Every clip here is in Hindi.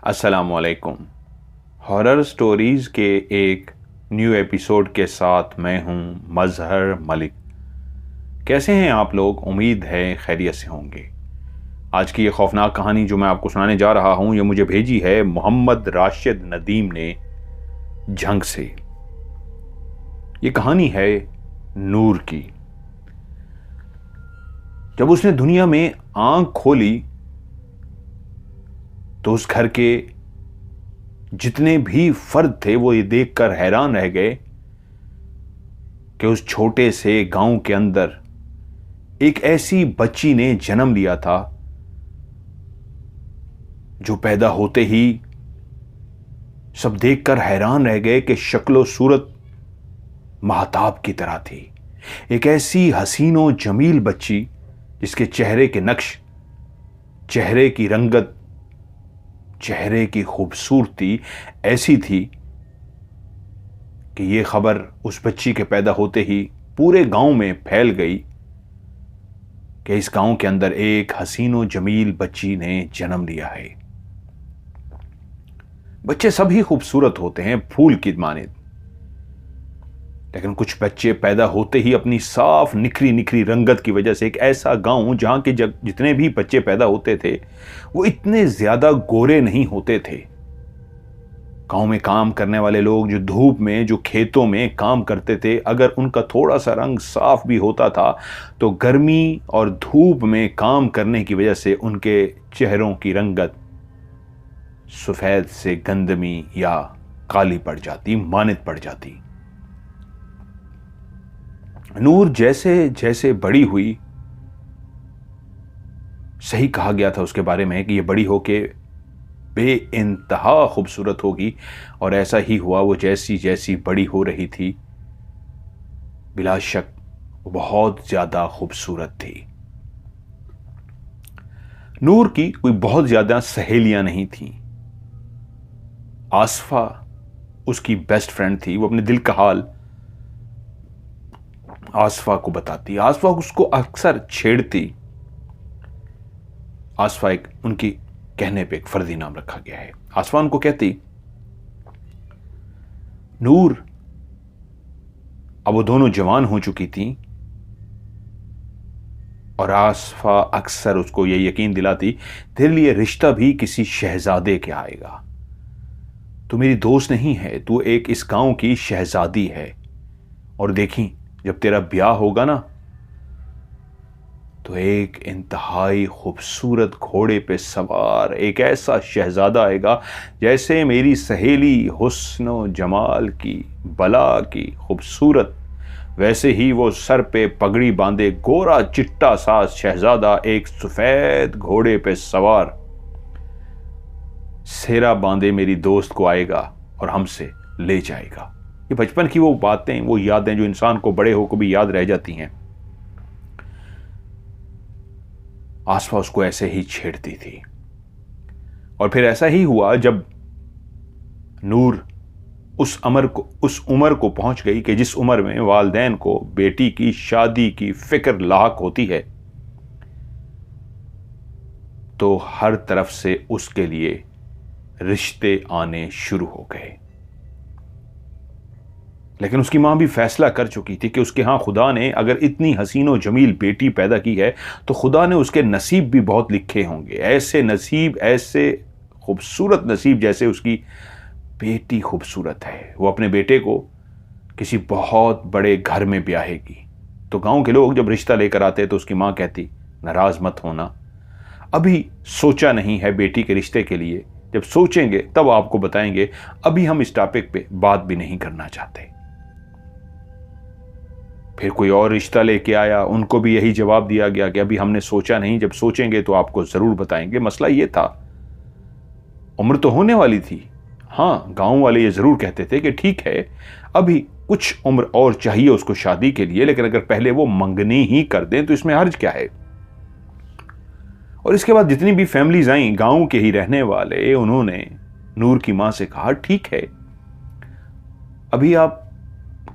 अस्सलामुअलैकुम। हॉरर स्टोरीज़ के एक न्यू एपिसोड के साथ मैं हूं मजहर मलिक। कैसे हैं आप लोग? उम्मीद है खैरियत से होंगे। आज की ये खौफनाक कहानी जो मैं आपको सुनाने जा रहा हूं, ये मुझे भेजी है मोहम्मद राशिद नदीम ने झंग से। ये कहानी है नूर की। जब उसने दुनिया में आंख खोली तो उस घर के जितने भी फर्द थे वो ये देखकर हैरान रह गए कि उस छोटे से गांव के अंदर एक ऐसी बच्ची ने जन्म लिया था जो पैदा होते ही सब देखकर हैरान रह गए कि शक्लो सूरत महताब की तरह थी। एक ऐसी हसीनो जमील बच्ची जिसके चेहरे के नक्श, चेहरे की रंगत, चेहरे की खूबसूरती ऐसी थी कि यह खबर उस बच्ची के पैदा होते ही पूरे गांव में फैल गई कि इस गांव के अंदर एक हसीनो जमील बच्ची ने जन्म लिया है। बच्चे सभी खूबसूरत होते हैं, फूल की मानित, लेकिन कुछ बच्चे पैदा होते ही अपनी साफ निखरी निखरी रंगत की वजह से, एक ऐसा गांव जहां के जितने भी बच्चे पैदा होते थे वो इतने ज्यादा गोरे नहीं होते थे। गांव में काम करने वाले लोग जो धूप में, जो खेतों में काम करते थे, अगर उनका थोड़ा सा रंग साफ भी होता था तो गर्मी और धूप में काम करने की वजह से उनके चेहरों की रंगत सफेद से गंदमी या काली पड़ जाती, मानित पड़ जाती। नूर जैसे जैसे बड़ी हुई, सही कहा गया था उसके बारे में कि ये बड़ी होके बेइंतहा खूबसूरत होगी, और ऐसा ही हुआ। वो जैसी जैसी बड़ी हो रही थी, बिला शक वो बहुत ज्यादा खूबसूरत थी। नूर की कोई बहुत ज्यादा सहेलियां नहीं थीं। आसफा उसकी बेस्ट फ्रेंड थी। वो अपने दिल का हाल आसफा को बताती, आसफा उसको अक्सर छेड़ती। आसफा एक उनकी कहने पे एक फर्जी नाम रखा गया है। आसफा उनको कहती, नूर, अब वो दोनों जवान हो चुकी थी और आसफा अक्सर उसको ये यकीन दिलाती, तेरे लिए रिश्ता भी किसी शहजादे के आएगा। तू मेरी दोस्त नहीं है, तू एक इस गांव की शहजादी है, और देखी जब तेरा ब्याह होगा ना तो एक इंतहाई खूबसूरत घोड़े पे सवार एक ऐसा शहजादा आएगा जैसे मेरी सहेली हुस्नो जमाल की, बला की खूबसूरत, वैसे ही वो सर पे पगड़ी बांधे गोरा चिट्टा सा शहजादा एक सफेद घोड़े पे सवार सेरा बांधे मेरी दोस्त को आएगा और हमसे ले जाएगा। ये बचपन की वो बातें, वो यादें जो इंसान को बड़े होकर भी याद रह जाती हैं। आसफा उसको ऐसे ही छेड़ती थी, और फिर ऐसा ही हुआ जब नूर उस उम्र को पहुंच गई कि जिस उम्र में वालिदैन को बेटी की शादी की फिक्र लाहक होती है, तो हर तरफ से उसके लिए रिश्ते आने शुरू हो गए। लेकिन उसकी मां भी फैसला कर चुकी थी कि उसके यहां खुदा ने अगर इतनी हसीनो जमील बेटी पैदा की है तो खुदा ने उसके नसीब भी बहुत लिखे होंगे। ऐसे नसीब, ऐसे खूबसूरत नसीब जैसे उसकी बेटी खूबसूरत है। वो अपने बेटे को किसी बहुत बड़े घर में ब्याहेगी। तो गांव के लोग जब रिश्ता लेकर आते तो उसकी मां कहती, नाराज मत होना, अभी सोचा नहीं है बेटी के रिश्ते के लिए, जब सोचेंगे तब आपको बताएंगे, अभी हम इस टॉपिक पे बात भी नहीं करना चाहते। फिर कोई और रिश्ता लेके आया, उनको भी यही जवाब दिया गया कि अभी हमने सोचा नहीं, जब सोचेंगे तो आपको जरूर बताएंगे। मसला ये था, उम्र तो होने वाली थी। हाँ, गांव वाले ये जरूर कहते थे कि ठीक है, अभी कुछ उम्र और चाहिए उसको शादी के लिए, लेकिन अगर पहले वो मंगनी ही कर दें तो इसमें हर्ज क्या है। और इसके बाद जितनी भी फैमिलीज आई गांव के ही रहने वाले, उन्होंने नूर की मां से कहा, ठीक है, अभी आप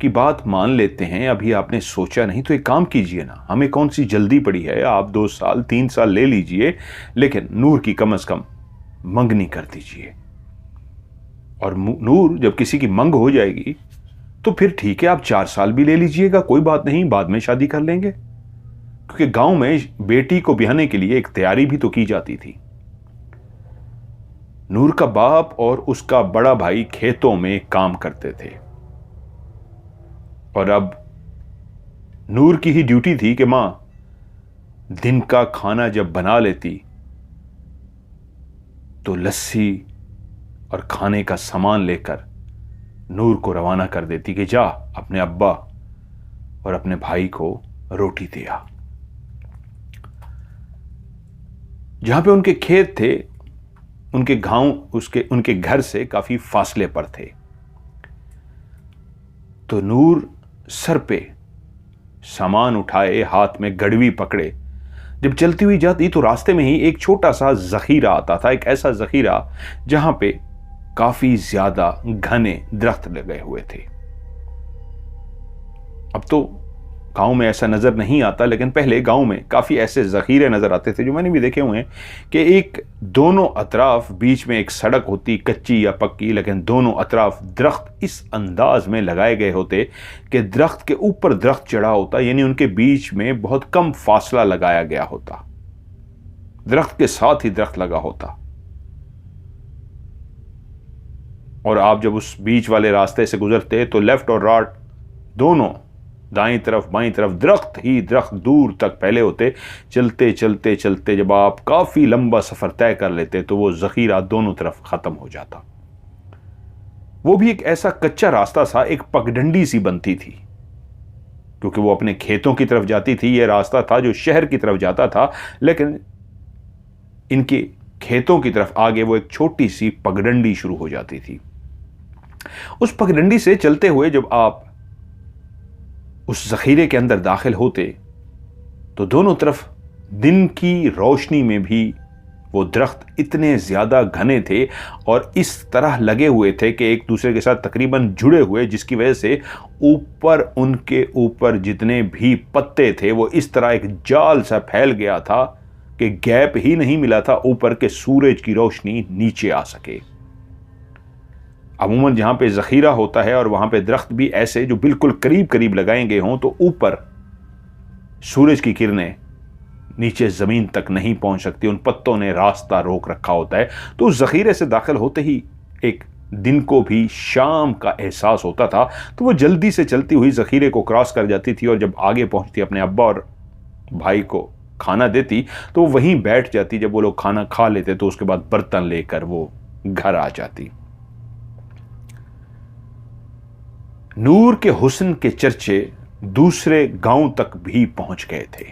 की बात मान लेते हैं, अभी आपने सोचा नहीं तो एक काम कीजिए ना, हमें कौन सी जल्दी पड़ी है, आप 2 साल 3 साल ले लीजिए, लेकिन नूर की कम से कम मंगनी कर दीजिए। और नूर, जब किसी की मंग हो जाएगी तो फिर ठीक है, आप 4 साल भी ले लीजिएगा, कोई बात नहीं, बाद में शादी कर लेंगे। क्योंकि गांव में बेटी को ब्याहने के लिए एक तैयारी भी तो की जाती थी। नूर का बाप और उसका बड़ा भाई खेतों में काम करते थे और अब नूर की ही ड्यूटी थी कि मां दिन का खाना जब बना लेती तो लस्सी और खाने का सामान लेकर नूर को रवाना कर देती कि जा अपने अब्बा और अपने भाई को रोटी दे आ। जहां पे उनके खेत थे, उनके गांव उनके घर से काफी फासले पर थे। तो नूर सर पे सामान उठाए, हाथ में गड़वी पकड़े जब चलती हुई जाती तो रास्ते में ही एक छोटा सा जखीरा आता था, एक ऐसा जखीरा जहां पे काफी ज्यादा घने दरख्त लगे हुए थे। अब तो गांव में ऐसा नजर नहीं आता, लेकिन पहले गांव में काफी ऐसे जखीरे नजर आते थे जो मैंने भी देखे हुए हैं कि एक दोनों अतराफ, बीच में एक सड़क होती, कच्ची या पक्की, लेकिन दोनों अतराफ दरख्त इस अंदाज में लगाए गए होते कि दरख्त के ऊपर दरख्त चढ़ा होता, यानी उनके बीच में बहुत कम फासला लगाया गया होता, दरख्त के साथ ही दरख्त लगा होता। और आप जब उस बीच वाले रास्ते से गुजरते तो लेफ्ट और राइट दोनों, दाईं तरफ बाईं तरफ दरख्त ही दरख्त दूर तक फैले होते। चलते चलते चलते जब आप काफी लंबा सफर तय कर लेते तो वो जखीरा दोनों तरफ खत्म हो जाता। वो भी एक ऐसा कच्चा रास्ता था, एक पगडंडी सी बनती थी, क्योंकि वो अपने खेतों की तरफ जाती थी। ये रास्ता था जो शहर की तरफ जाता था, लेकिन इनके खेतों की तरफ आगे वो एक छोटी सी पगडंडी शुरू हो जाती थी। उस पगडंडी से चलते हुए जब आप उस जखीरे के अंदर दाखिल होते तो दोनों तरफ दिन की रोशनी में भी वो दरख्त इतने ज्यादा घने थे और इस तरह लगे हुए थे कि एक दूसरे के साथ तकरीबन जुड़े हुए, जिसकी वजह से ऊपर उनके ऊपर जितने भी पत्ते थे वो इस तरह एक जाल सा फैल गया था कि गैप ही नहीं मिला था ऊपर के सूरज की रोशनी नीचे आ सके। अमूमन जहां पे जखीरा होता है और वहां पे दरख्त भी ऐसे जो बिल्कुल करीब करीब लगाए गए हों तो ऊपर सूरज की किरणें नीचे जमीन तक नहीं पहुंच सकती, उन पत्तों ने रास्ता रोक रखा होता है। तो उस जखीरे से दाखिल होते ही एक दिन को भी शाम का एहसास होता था। तो वो जल्दी से चलती हुई जखीरे को क्रॉस कर जाती थी और जब आगे पहुंचती अपने अब्बा और भाई को खाना देती तो वहीं बैठ जाती। जब वो लोग खाना खा लेते तो उसके बाद बर्तन लेकर वो घर आ जाती। नूर के हुस्न के चर्चे दूसरे गांव तक भी पहुंच गए थे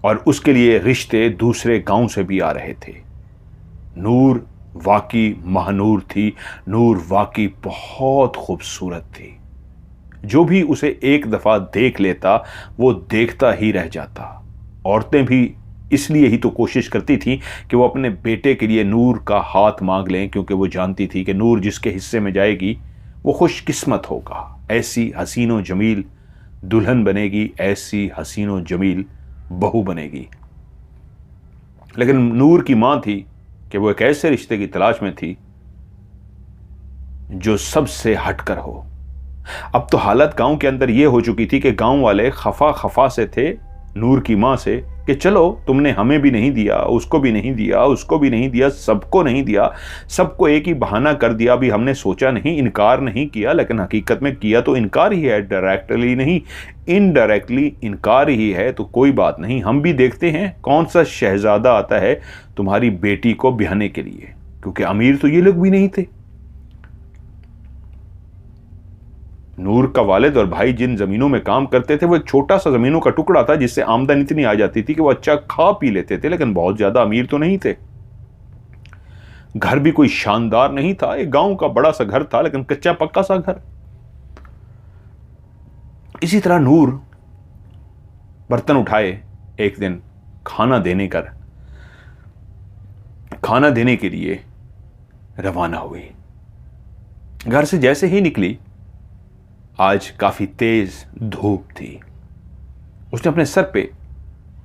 और उसके लिए रिश्ते दूसरे गांव से भी आ रहे थे। नूर वाकई महानूर थी, नूर वाकई बहुत खूबसूरत थी। जो भी उसे एक दफा देख लेता वो देखता ही रह जाता। औरतें भी इसलिए ही तो कोशिश करती थी कि वो अपने बेटे के लिए नूर का हाथ मांग लें, क्योंकि वो जानती थी कि नूर जिसके हिस्से में जाएगी वो खुशकिस्मत होगा, ऐसी हसीनो जमील दुल्हन बनेगी, ऐसी हसीनो जमील बहू बनेगी। लेकिन नूर की मां थी कि वो एक ऐसे रिश्ते की तलाश में थी जो सबसे हटकर हो। अब तो हालत गांव के अंदर यह हो चुकी थी कि गांव वाले खफा खफा से थे नूर की मां से कि चलो तुमने हमें भी नहीं दिया, उसको भी नहीं दिया, उसको भी नहीं दिया, सबको नहीं दिया, सबको एक ही बहाना कर दिया। अभी हमने सोचा नहीं, इनकार नहीं किया, लेकिन हकीकत में किया तो इनकार ही है, डायरेक्टली नहीं इनडायरेक्टली इनकार ही है। तो कोई बात नहीं, हम भी देखते हैं कौन सा शहजादा आता है तुम्हारी बेटी को ब्याहने के लिए, क्योंकि अमीर तो ये लोग भी नहीं थे। नूर का वालिद और भाई जिन जमीनों में काम करते थे वो एक छोटा सा जमीनों का टुकड़ा था जिससे आमदनी इतनी आ जाती थी कि वो अच्छा खा पी लेते थे, लेकिन बहुत ज्यादा अमीर तो नहीं थे। घर भी कोई शानदार नहीं था, एक गांव का बड़ा सा घर था, लेकिन कच्चा पक्का सा घर। इसी तरह नूर बर्तन उठाए एक दिन खाना देने के लिए रवाना हुई। घर से जैसे ही निकली, आज काफी तेज धूप थी। उसने अपने सर पे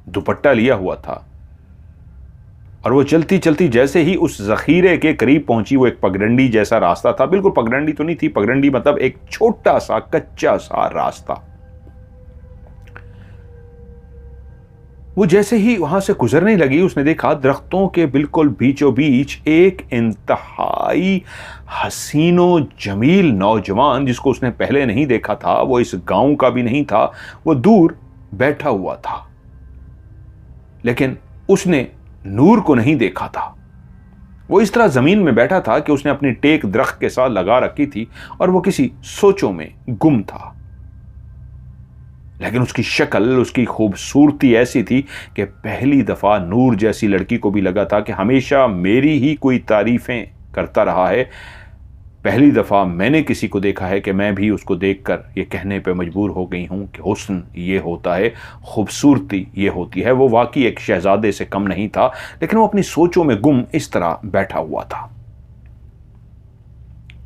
दुपट्टा लिया हुआ था और वो चलती चलती जैसे ही उस जखीरे के करीब पहुंची, वो एक पगडंडी जैसा रास्ता था, बिल्कुल पगडंडी तो नहीं थी, पगडंडी मतलब एक छोटा सा कच्चा सा रास्ता। वो जैसे ही वहां से गुजरने लगी, उसने देखा दरख्तों के बिल्कुल बीचों बीच एक इंतहाई हसीनो जमील नौजवान, जिसको उसने पहले नहीं देखा था, वो इस गांव का भी नहीं था, वो दूर बैठा हुआ था। लेकिन उसने नूर को नहीं देखा था। वो इस तरह जमीन में बैठा था कि उसने अपनी टेक दरख्त के साथ लगा रखी थी और वो किसी सोचों में गुम था। लेकिन उसकी शक्ल, उसकी खूबसूरती ऐसी थी कि पहली दफा नूर जैसी लड़की को भी लगा था कि हमेशा मेरी ही कोई तारीफें करता रहा है, पहली दफा मैंने किसी को देखा है कि मैं भी उसको देखकर ये कहने पे मजबूर हो गई हूं कि हुस्न ये होता है, खूबसूरती ये होती है। वो वाकई एक शहजादे से कम नहीं था, लेकिन वो अपनी सोचों में गुम इस तरह बैठा हुआ था।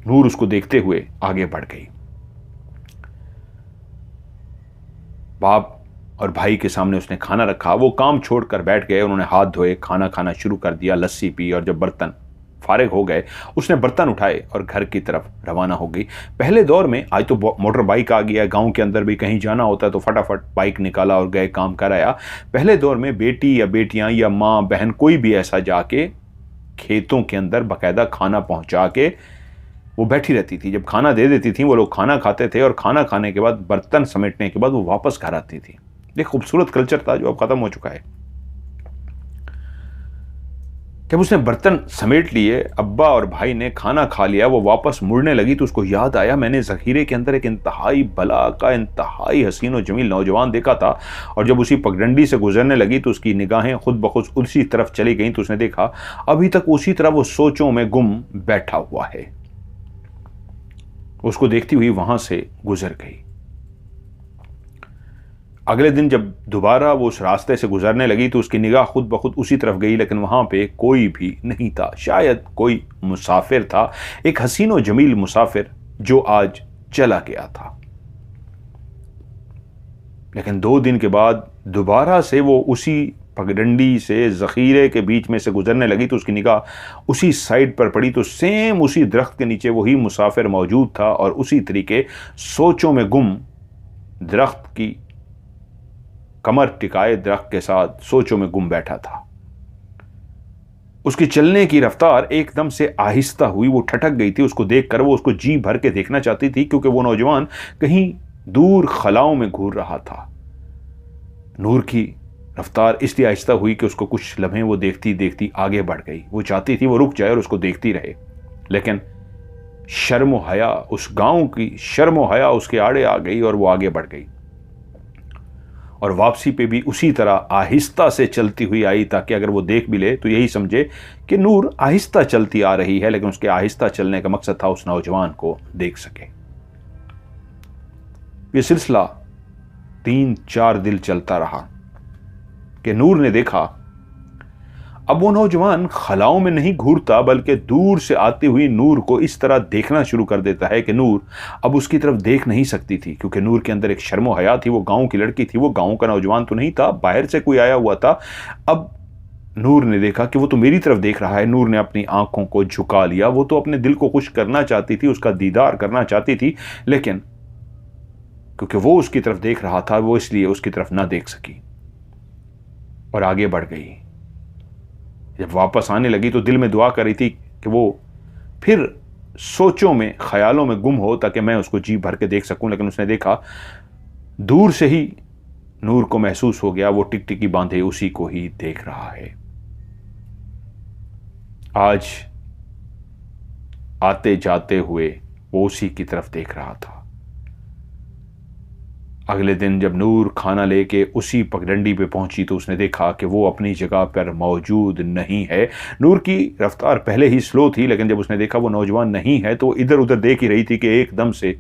नूर उसको देखते हुए आगे बढ़ गई। बाप और भाई के सामने उसने खाना रखा, वो काम छोड़कर बैठ गए, उन्होंने हाथ धोए, खाना खाना शुरू कर दिया, लस्सी पी, और जब बर्तन फारिग हो गए, उसने बर्तन उठाए और घर की तरफ रवाना हो गई। पहले दौर में, आज तो मोटर बाइक आ गया, गांव के अंदर भी कहीं जाना होता है तो फटाफट बाइक निकाला और गए, काम कराया। पहले दौर में बेटी या बेटियां या माँ बहन कोई भी ऐसा जाके खेतों के अंदर बाकायदा खाना पहुंचा के वो बैठी रहती थी। जब खाना दे देती थी, वो लोग खाना खाते थे और खाना खाने के बाद, बर्तन समेटने के बाद वो वापस घर आती थी। एक खूबसूरत कल्चर था जो अब खत्म हो चुका है। जब उसने बर्तन समेट लिए, अब्बा और भाई ने खाना खा लिया, वो वापस मुड़ने लगी तो उसको याद आया, मैंने जखीरे के अंदर एक इंतहाई भला का, इंतहाई हसीन और जमील नौजवान देखा था। और जब उसी पगडंडी से गुजरने लगी तो उसकी निगाहें खुद ब खुद उसी तरफ चली गईं, तो उसने देखा अभी तक उसी तरह वो सोचों में गुम बैठा हुआ है। उसको देखती हुई वहां से गुजर गई। अगले दिन जब दोबारा वो उस रास्ते से गुजरने लगी तो उसकी निगाह खुद ब खुद उसी तरफ गई, लेकिन वहां पे कोई भी नहीं था। शायद कोई मुसाफिर था, एक हसीन और जमील मुसाफिर जो आज चला गया था। लेकिन 2 दिन के बाद दोबारा से वो उसी पगडंडी से जखीरे के बीच में से गुजरने लगी तो उसकी निगाह उसी साइड पर पड़ी, तो सेम उसी दरख्त के नीचे वही मुसाफिर मौजूद था और उसी तरीके सोचों में गुम दरख्त की कमर टिकाए दरख्त के साथ सोचों में गुम बैठा था। उसकी चलने की रफ्तार एकदम से आहिस्ता हुई, वो ठटक गई थी। उसको देखकर वो उसको जी भर के देखना चाहती थी, क्योंकि वो नौजवान कहीं दूर खलाओं में घूर रहा था। नूर की रफ्तार इसलिए आहिस्ता हुई कि उसको कुछ लम्हे वो देखती देखती आगे बढ़ गई। वो चाहती थी वो रुक जाए और उसको देखती रहे, लेकिन शर्म हया, उस गांव की शर्म हया उसके आड़े आ गई और वो आगे बढ़ गई। और वापसी पे भी उसी तरह आहिस्ता से चलती हुई आई, ताकि अगर वो देख भी ले तो यही समझे कि नूर आहिस्ता चलती आ रही है, लेकिन उसके आहिस्ता चलने का मकसद था उस नौजवान को देख सके। ये सिलसिला 3-4 दिन चलता रहा कि नूर ने देखा अब वो नौजवान खलाओं में नहीं घूरता, बल्कि दूर से आती हुई नूर को इस तरह देखना शुरू कर देता है कि नूर अब उसकी तरफ देख नहीं सकती थी, क्योंकि नूर के अंदर एक शर्म हया थी। वो गांव की लड़की थी, वो गांव का नौजवान तो नहीं था, बाहर से कोई आया हुआ था। अब नूर ने देखा कि वो तो मेरी तरफ देख रहा है। नूर ने अपनी आंखों को झुका लिया। वो तो अपने दिल को खुश करना चाहती थी, उसका दीदार करना चाहती थी, लेकिन क्योंकि वो उसकी तरफ देख रहा था, वो इसलिए उसकी तरफ ना देख सकी और आगे बढ़ गई। जब वापस आने लगी तो दिल में दुआ कर रही थी कि वो फिर सोचों में, ख्यालों में गुम हो, ताकि मैं उसको जी भर के देख सकूं। लेकिन उसने देखा दूर से ही नूर को महसूस हो गया वो टिकटिकी बांधे उसी को ही देख रहा है। आज आते जाते हुए वो उसी की तरफ देख रहा था। अगले दिन जब नूर खाना लेके उसी पगडंडी पे पहुंची तो उसने देखा कि वो अपनी जगह पर मौजूद नहीं है। नूर की रफ्तार पहले ही स्लो थी, लेकिन जब उसने देखा वो नौजवान नहीं है तो इधर उधर देख ही रही थी कि एकदम से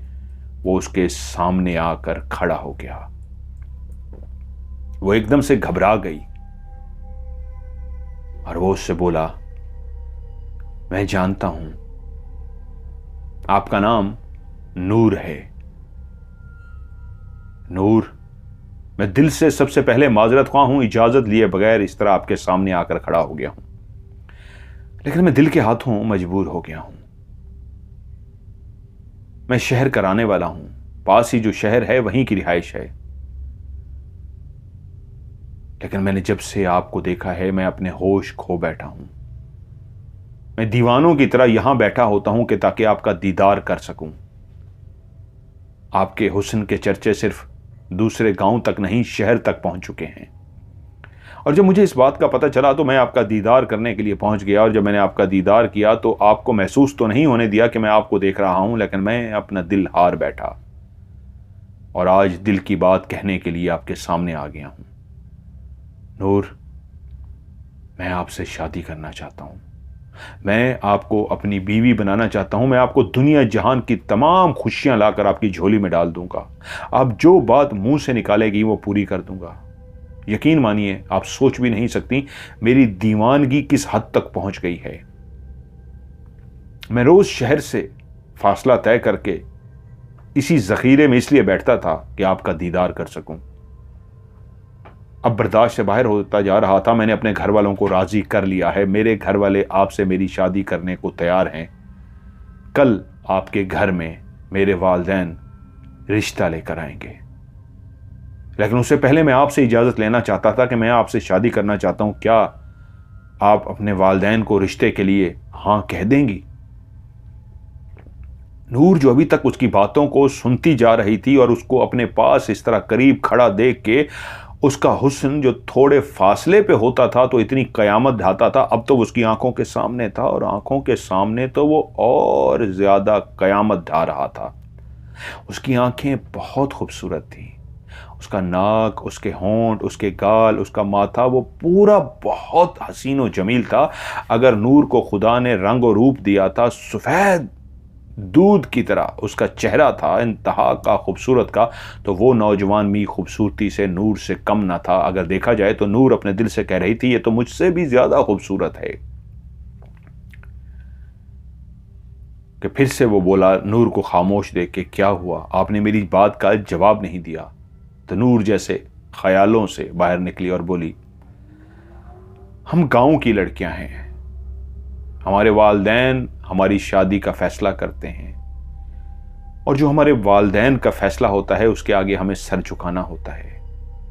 वो उसके सामने आकर खड़ा हो गया। वो एकदम से घबरा गई और वो उससे बोला, मैं जानता हूं आपका नाम नूर है। नूर, मैं दिल से सबसे पहले माजरत ख्वाह हूं, इजाजत लिए बगैर इस तरह आपके सामने आकर खड़ा हो गया हूं। लेकिन मैं दिल के हाथों मजबूर हो गया हूं। मैं शहर कराने वाला हूं, पास ही जो शहर है वहीं की रिहाइश है। लेकिन मैंने जब से आपको देखा है मैं अपने होश खो बैठा हूं। मैं दीवानों की तरह यहां बैठा होता हूं कि ताकि आपका दीदार कर सकूं। आपके हुस्न के चर्चे सिर्फ दूसरे गांव तक नहीं, शहर तक पहुंच चुके हैं। और जब मुझे इस बात का पता चला तो मैं आपका दीदार करने के लिए पहुंच गया। और जब मैंने आपका दीदार किया तो आपको महसूस तो नहीं होने दिया कि मैं आपको देख रहा हूं, लेकिन मैं अपना दिल हार बैठा और आज दिल की बात कहने के लिए आपके सामने आ गया हूं। नूर, मैं आपसे शादी करना चाहता हूं। मैं आपको अपनी बीवी बनाना चाहता हूं। मैं आपको दुनिया जहान की तमाम खुशियां लाकर आपकी झोली में डाल दूंगा। आप जो बात मुंह से निकालेगी वो पूरी कर दूंगा। यकीन मानिए, आप सोच भी नहीं सकती मेरी दीवानगी किस हद तक पहुंच गई है। मैं रोज शहर से फासला तय करके इसी जखीरे में इसलिए बैठता था कि आपका दीदार कर सकूं। अब बर्दाश्त से बाहर होता जा रहा था। मैंने अपने घर वालों को राजी कर लिया है। मेरे घर वाले आपसे मेरी शादी करने को तैयार हैं। कल आपके घर में मेरे वालिदैन रिश्ता लेकर आएंगे। लेकिन उससे पहले मैं आपसे इजाजत लेना चाहता था कि मैं आपसे शादी करना चाहता हूं। क्या आप अपने वालिदैन को रिश्ते के लिए हां कह देंगी? नूर, जो अभी तक उसकी बातों को सुनती जा रही थी और उसको अपने पास इस तरह करीब खड़ा देख के उसका हुस्न जो थोड़े फासले पे होता था तो इतनी कयामत ढाता था, अब तो उसकी आंखों के सामने था और आंखों के सामने तो वो और ज्यादा कयामत ढा रहा था। उसकी आंखें बहुत खूबसूरत थी। उसका नाक, उसके होंठ, उसके गाल, उसका माथा, वो पूरा बहुत हसीन और जमील था। अगर नूर को खुदा ने रंग और रूप दिया था, सफेद दूध की तरह उसका चेहरा था, इंतहा का खूबसूरत का, तो वो नौजवान भी खूबसूरती से नूर से कम ना था। अगर देखा जाए तो नूर अपने दिल से कह रही थी ये तो मुझसे भी ज्यादा खूबसूरत है। कि फिर से वो बोला, नूर को खामोश देख के, क्या हुआ, आपने मेरी बात का जवाब नहीं दिया? तो नूर जैसे ख्यालों से बाहर निकली और बोली, हम गांव की लड़कियां हैं। हमारे वालिदैन हमारी शादी का फैसला करते हैं और जो हमारे वालिदैन का फैसला होता है उसके आगे हमें सर झुकाना होता है।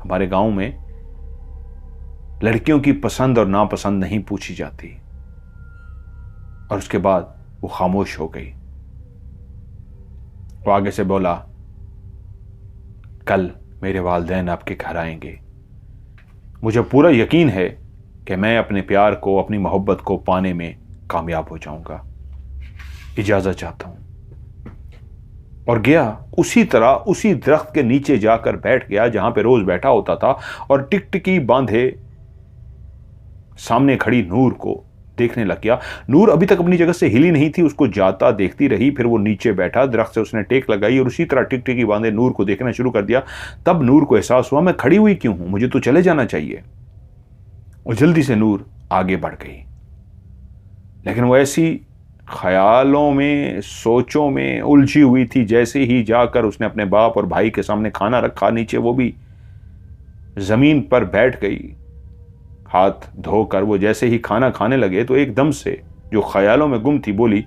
हमारे गांव में लड़कियों की पसंद और नापसंद नहीं पूछी जाती। और उसके बाद वो खामोश हो गई। वो आगे से बोला, कल मेरे वालिदैन आपके घर आएंगे। मुझे पूरा यकीन है कि मैं अपने प्यार को, अपनी मोहब्बत को पाने में कामयाब हो जाऊंगा। इजाजत चाहता हूं। और गया उसी तरह उसी दरख्त के नीचे जाकर बैठ गया जहां पे रोज बैठा होता था और टिकटिकी बांधे सामने खड़ी नूर को देखने लग गया। नूर अभी तक अपनी जगह से हिली नहीं थी, उसको जाता देखती रही। फिर वो नीचे बैठा, दरख्त से उसने टेक लगाई और उसी तरह टिकटिकी बांधे नूर को देखना शुरू कर दिया। तब नूर को एहसास हुआ, मैं खड़ी हुई क्यों हूं, मुझे तो चले जाना चाहिए। और जल्दी से नूर आगे बढ़ गई। लेकिन वो ऐसी ख्यालों में, सोचों में उलझी हुई थी। जैसे ही जाकर उसने अपने बाप और भाई के सामने खाना रखा, नीचे वो भी जमीन पर बैठ गई। हाथ धोकर वो जैसे ही खाना खाने लगे तो एकदम से जो ख्यालों में गुम थी बोली,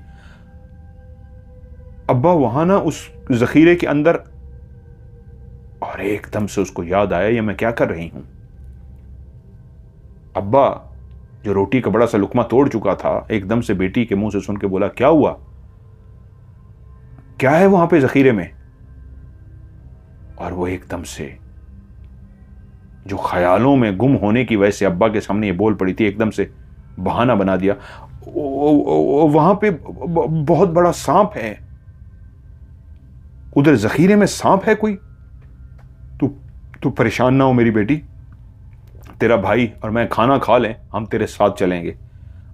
अब्बा वहां ना उस जखीरे के अंदर। और एकदम से उसको याद आया, ये मैं क्या कर रही हूं। अब्बा जो रोटी का बड़ा सा लुकमा तोड़ चुका था, एकदम से बेटी के मुंह से सुन के बोला, क्या हुआ, क्या है वहां पे जखीरे में? और वो एकदम से जो ख्यालों में गुम होने की वजह से अब्बा के सामने ये बोल पड़ी थी, एकदम से बहाना बना दिया, वहां पे बहुत बड़ा सांप है, उधर जखीरे में सांप है कोई। तू परेशान ना हो मेरी बेटी, तेरा भाई और मैं खाना खा लें, हम तेरे साथ चलेंगे।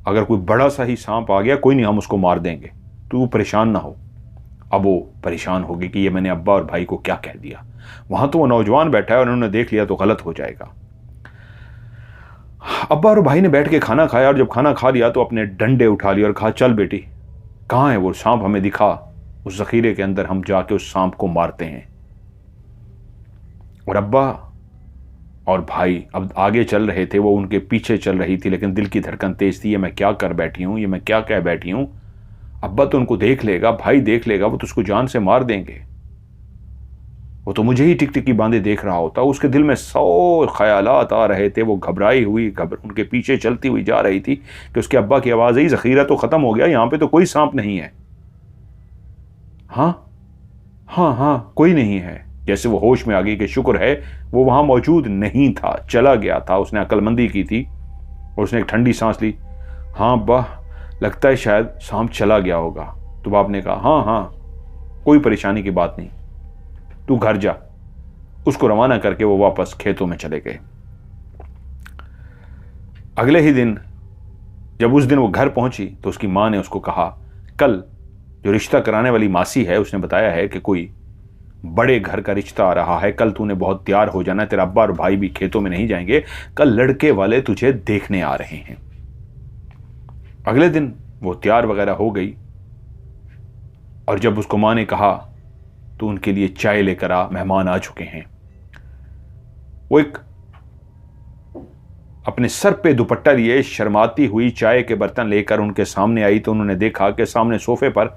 अगर कोई बड़ा सा ही सांप आ गया, कोई नहीं, हम उसको मार देंगे, तू परेशान ना हो। अब वो परेशान होगी कि ये मैंने अब्बा और भाई को क्या कह दिया। वहां तो वो नौजवान बैठा है और उन्होंने देख लिया तो गलत हो जाएगा। अब्बा और भाई ने बैठ के खाना खाया और जब खाना खा लिया तो अपने डंडे उठा लिए और कहा, चल बेटी, कहां है वो सांप, हमें दिखा, उस जखीरे के अंदर हम जाके उस सांप को मारते हैं। और अब्बा और भाई अब आगे चल रहे थे, वो उनके पीछे चल रही थी, लेकिन दिल की धड़कन तेज थी। ये मैं क्या कर बैठी हूँ, ये मैं क्या कह बैठी हूँ। अब्बा तो उनको देख लेगा, भाई देख लेगा, वो तो उसको जान से मार देंगे। वो तो मुझे ही टिकटिकी बांधे देख रहा होता। उसके दिल में 100 ख्यालात आ रहे थे। वो घबराई हुई उनके पीछे चलती हुई जा रही थी कि उसके अब्बा की आवाज़ आई, ज़ख़ीरा तो ख़त्म हो गया, यहाँ पे तो कोई सांप नहीं है। हाँ हाँ हाँ, कोई नहीं है। जैसे वो होश में आ गई कि शुक्र है वो वहाँ मौजूद नहीं था, चला गया था। उसने अक्लमंदी की थी और उसने एक ठंडी सांस ली। हाँ अब्बा, लगता है शायद सांप चला गया होगा। तो बाप ने कहा हाँ हाँ, कोई परेशानी की बात नहीं, तू घर जा। उसको रवाना करके वो वापस खेतों में चले गए। अगले ही दिन जब उस दिन वो घर पहुंची तो उसकी मां ने उसको कहा, कल जो रिश्ता कराने वाली मासी है उसने बताया है कि कोई बड़े घर का रिश्ता आ रहा है, कल तूने बहुत तैयार हो जाना, तेरा अब्बा और भाई भी खेतों में नहीं जाएंगे, कल लड़के वाले तुझे देखने आ रहे हैं। अगले दिन वो तैयार वगैरह हो गई और जब उसको मां ने कहा तो उनके लिए चाय लेकर आ, मेहमान आ चुके हैं। वो एक अपने सर पे दुपट्टा लिए शर्माती हुई चाय के बर्तन लेकर उनके सामने आई तो उन्होंने देखा कि सामने सोफे पर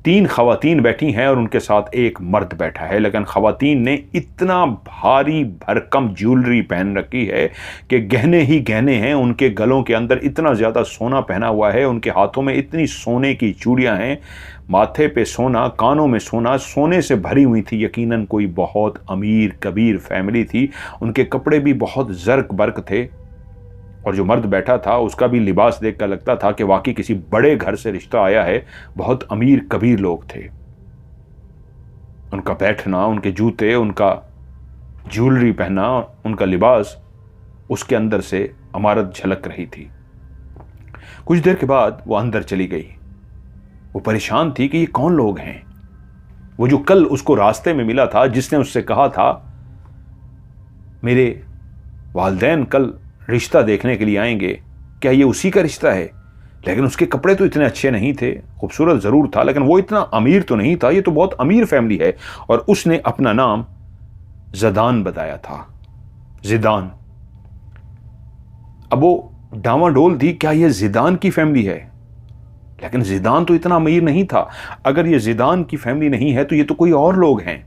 3 खवातीन बैठी हैं और उनके साथ एक मर्द बैठा है। लेकिन खवातीन ने इतना भारी भरकम ज्वेलरी पहन रखी है कि गहने ही गहने हैं। उनके गलों के अंदर इतना ज़्यादा सोना पहना हुआ है, उनके हाथों में इतनी सोने की चूड़ियां हैं, माथे पे सोना, कानों में सोना, सोने से भरी हुई थी। यकीनन कोई बहुत अमीर कबीर फैमिली थी। उनके कपड़े भी बहुत जर्क बर्क थे और जो मर्द बैठा था उसका भी लिबास देखकर लगता था कि वाकई किसी बड़े घर से रिश्ता आया है। बहुत अमीर कबीर लोग थे। उनका बैठना, उनके जूते, उनका ज्वेलरी पहना, उनका लिबास, उसके अंदर से अमारत झलक रही थी। कुछ देर के बाद वो अंदर चली गई। वो परेशान थी कि ये कौन लोग हैं। वो जो कल उसको रास्ते में मिला था, जिसने उससे कहा था मेरे वालिदैन कल रिश्ता देखने के लिए आएंगे, क्या ये उसी का रिश्ता है? लेकिन उसके कपड़े तो इतने अच्छे नहीं थे, खूबसूरत जरूर था लेकिन वो इतना अमीर तो नहीं था। ये तो बहुत अमीर फैमिली है। और उसने अपना नाम ज़दान बताया था, ज़िदान। अब वो डामाडोल थी, क्या ये ज़िदान की फैमिली है? लेकिन ज़िदान तो इतना अमीर नहीं था। अगर ये ज़िदान की फैमिली नहीं है तो ये तो कोई और लोग हैं।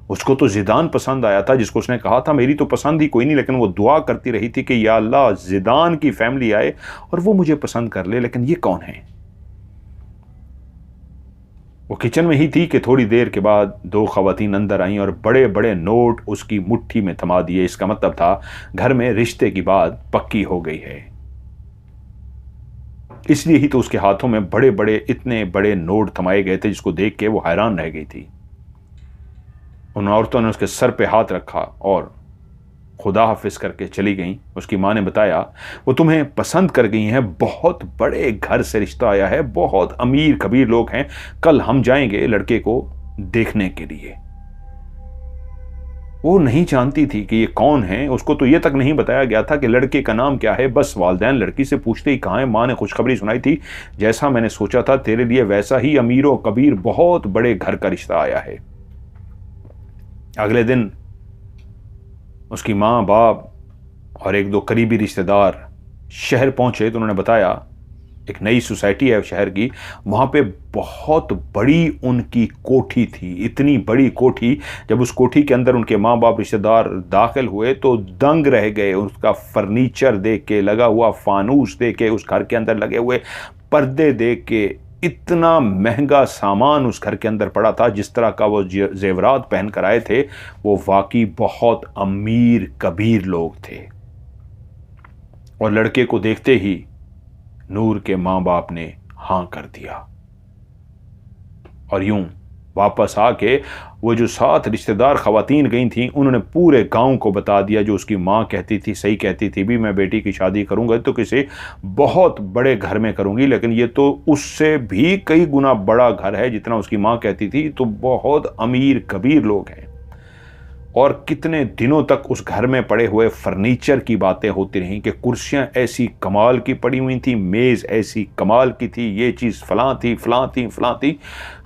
उसको तो ज़िदान पसंद आया था, जिसको उसने कहा था मेरी तो पसंद ही कोई नहीं, लेकिन वो दुआ करती रही थी कि या अल्लाह ज़िदान की फैमिली आए और वो मुझे पसंद कर ले। लेकिन ये कौन है? वो किचन में ही थी कि थोड़ी देर के बाद 2 खवातीन अंदर आईं और बड़े बड़े नोट उसकी मुट्ठी में थमा दिए। इसका मतलब था घर में रिश्ते की बात पक्की हो गई है। इसलिए ही तो उसके हाथों में बड़े बड़े, इतने बड़े नोट थमाए गए थे, जिसको देख के वो हैरान रह गई थी। उन औरतों ने उसके सर पे हाथ रखा और खुदा हाफिज करके चली गईं। उसकी मां ने बताया वो तुम्हें पसंद कर गई हैं, बहुत बड़े घर से रिश्ता आया है, बहुत अमीर कबीर लोग हैं, कल हम जाएंगे लड़के को देखने के लिए। वो नहीं जानती थी कि ये कौन है। उसको तो ये तक नहीं बताया गया था कि लड़के का नाम क्या है। बस वालिदैन लड़की से पूछते ही कहाँ है। माँ ने खुशखबरी सुनाई थी, जैसा मैंने सोचा था तेरे लिए वैसा ही अमीर कबीर बहुत बड़े घर का रिश्ता आया है। अगले दिन उसकी माँ, बाप और 1-2 करीबी रिश्तेदार शहर पहुंचे तो उन्होंने बताया एक नई सोसाइटी है शहर की, वहाँ पे बहुत बड़ी उनकी कोठी थी। इतनी बड़ी कोठी, जब उस कोठी के अंदर उनके माँ बाप रिश्तेदार दाखिल हुए तो दंग रह गए। उसका फर्नीचर देख के, लगा हुआ फानूस देख के, उस घर के अंदर लगे हुए पर्दे देख के, इतना महंगा सामान उस घर के अंदर पड़ा था। जिस तरह का वो जेवरात पहन कर आए थे, वो वाकई बहुत अमीर कबीर लोग थे। और लड़के को देखते ही नूर के माँ बाप ने हाँ कर दिया और यूं वापस आके वो जो 7 रिश्तेदार खवातीन गई थीं, उन्होंने पूरे गांव को बता दिया। जो उसकी माँ कहती थी, सही कहती थी भी, मैं बेटी की शादी करूंगा तो किसी बहुत बड़े घर में करूंगी, लेकिन ये तो उससे भी कई गुना बड़ा घर है जितना उसकी माँ कहती थी, तो बहुत अमीर कबीर लोग हैं। और कितने दिनों तक उस घर में पड़े हुए फर्नीचर की बातें होती रहीं कि कुर्सियां ऐसी कमाल की पड़ी हुई थी, मेज़ ऐसी कमाल की थी, ये चीज़ फलां थी फलां थी फलां थी।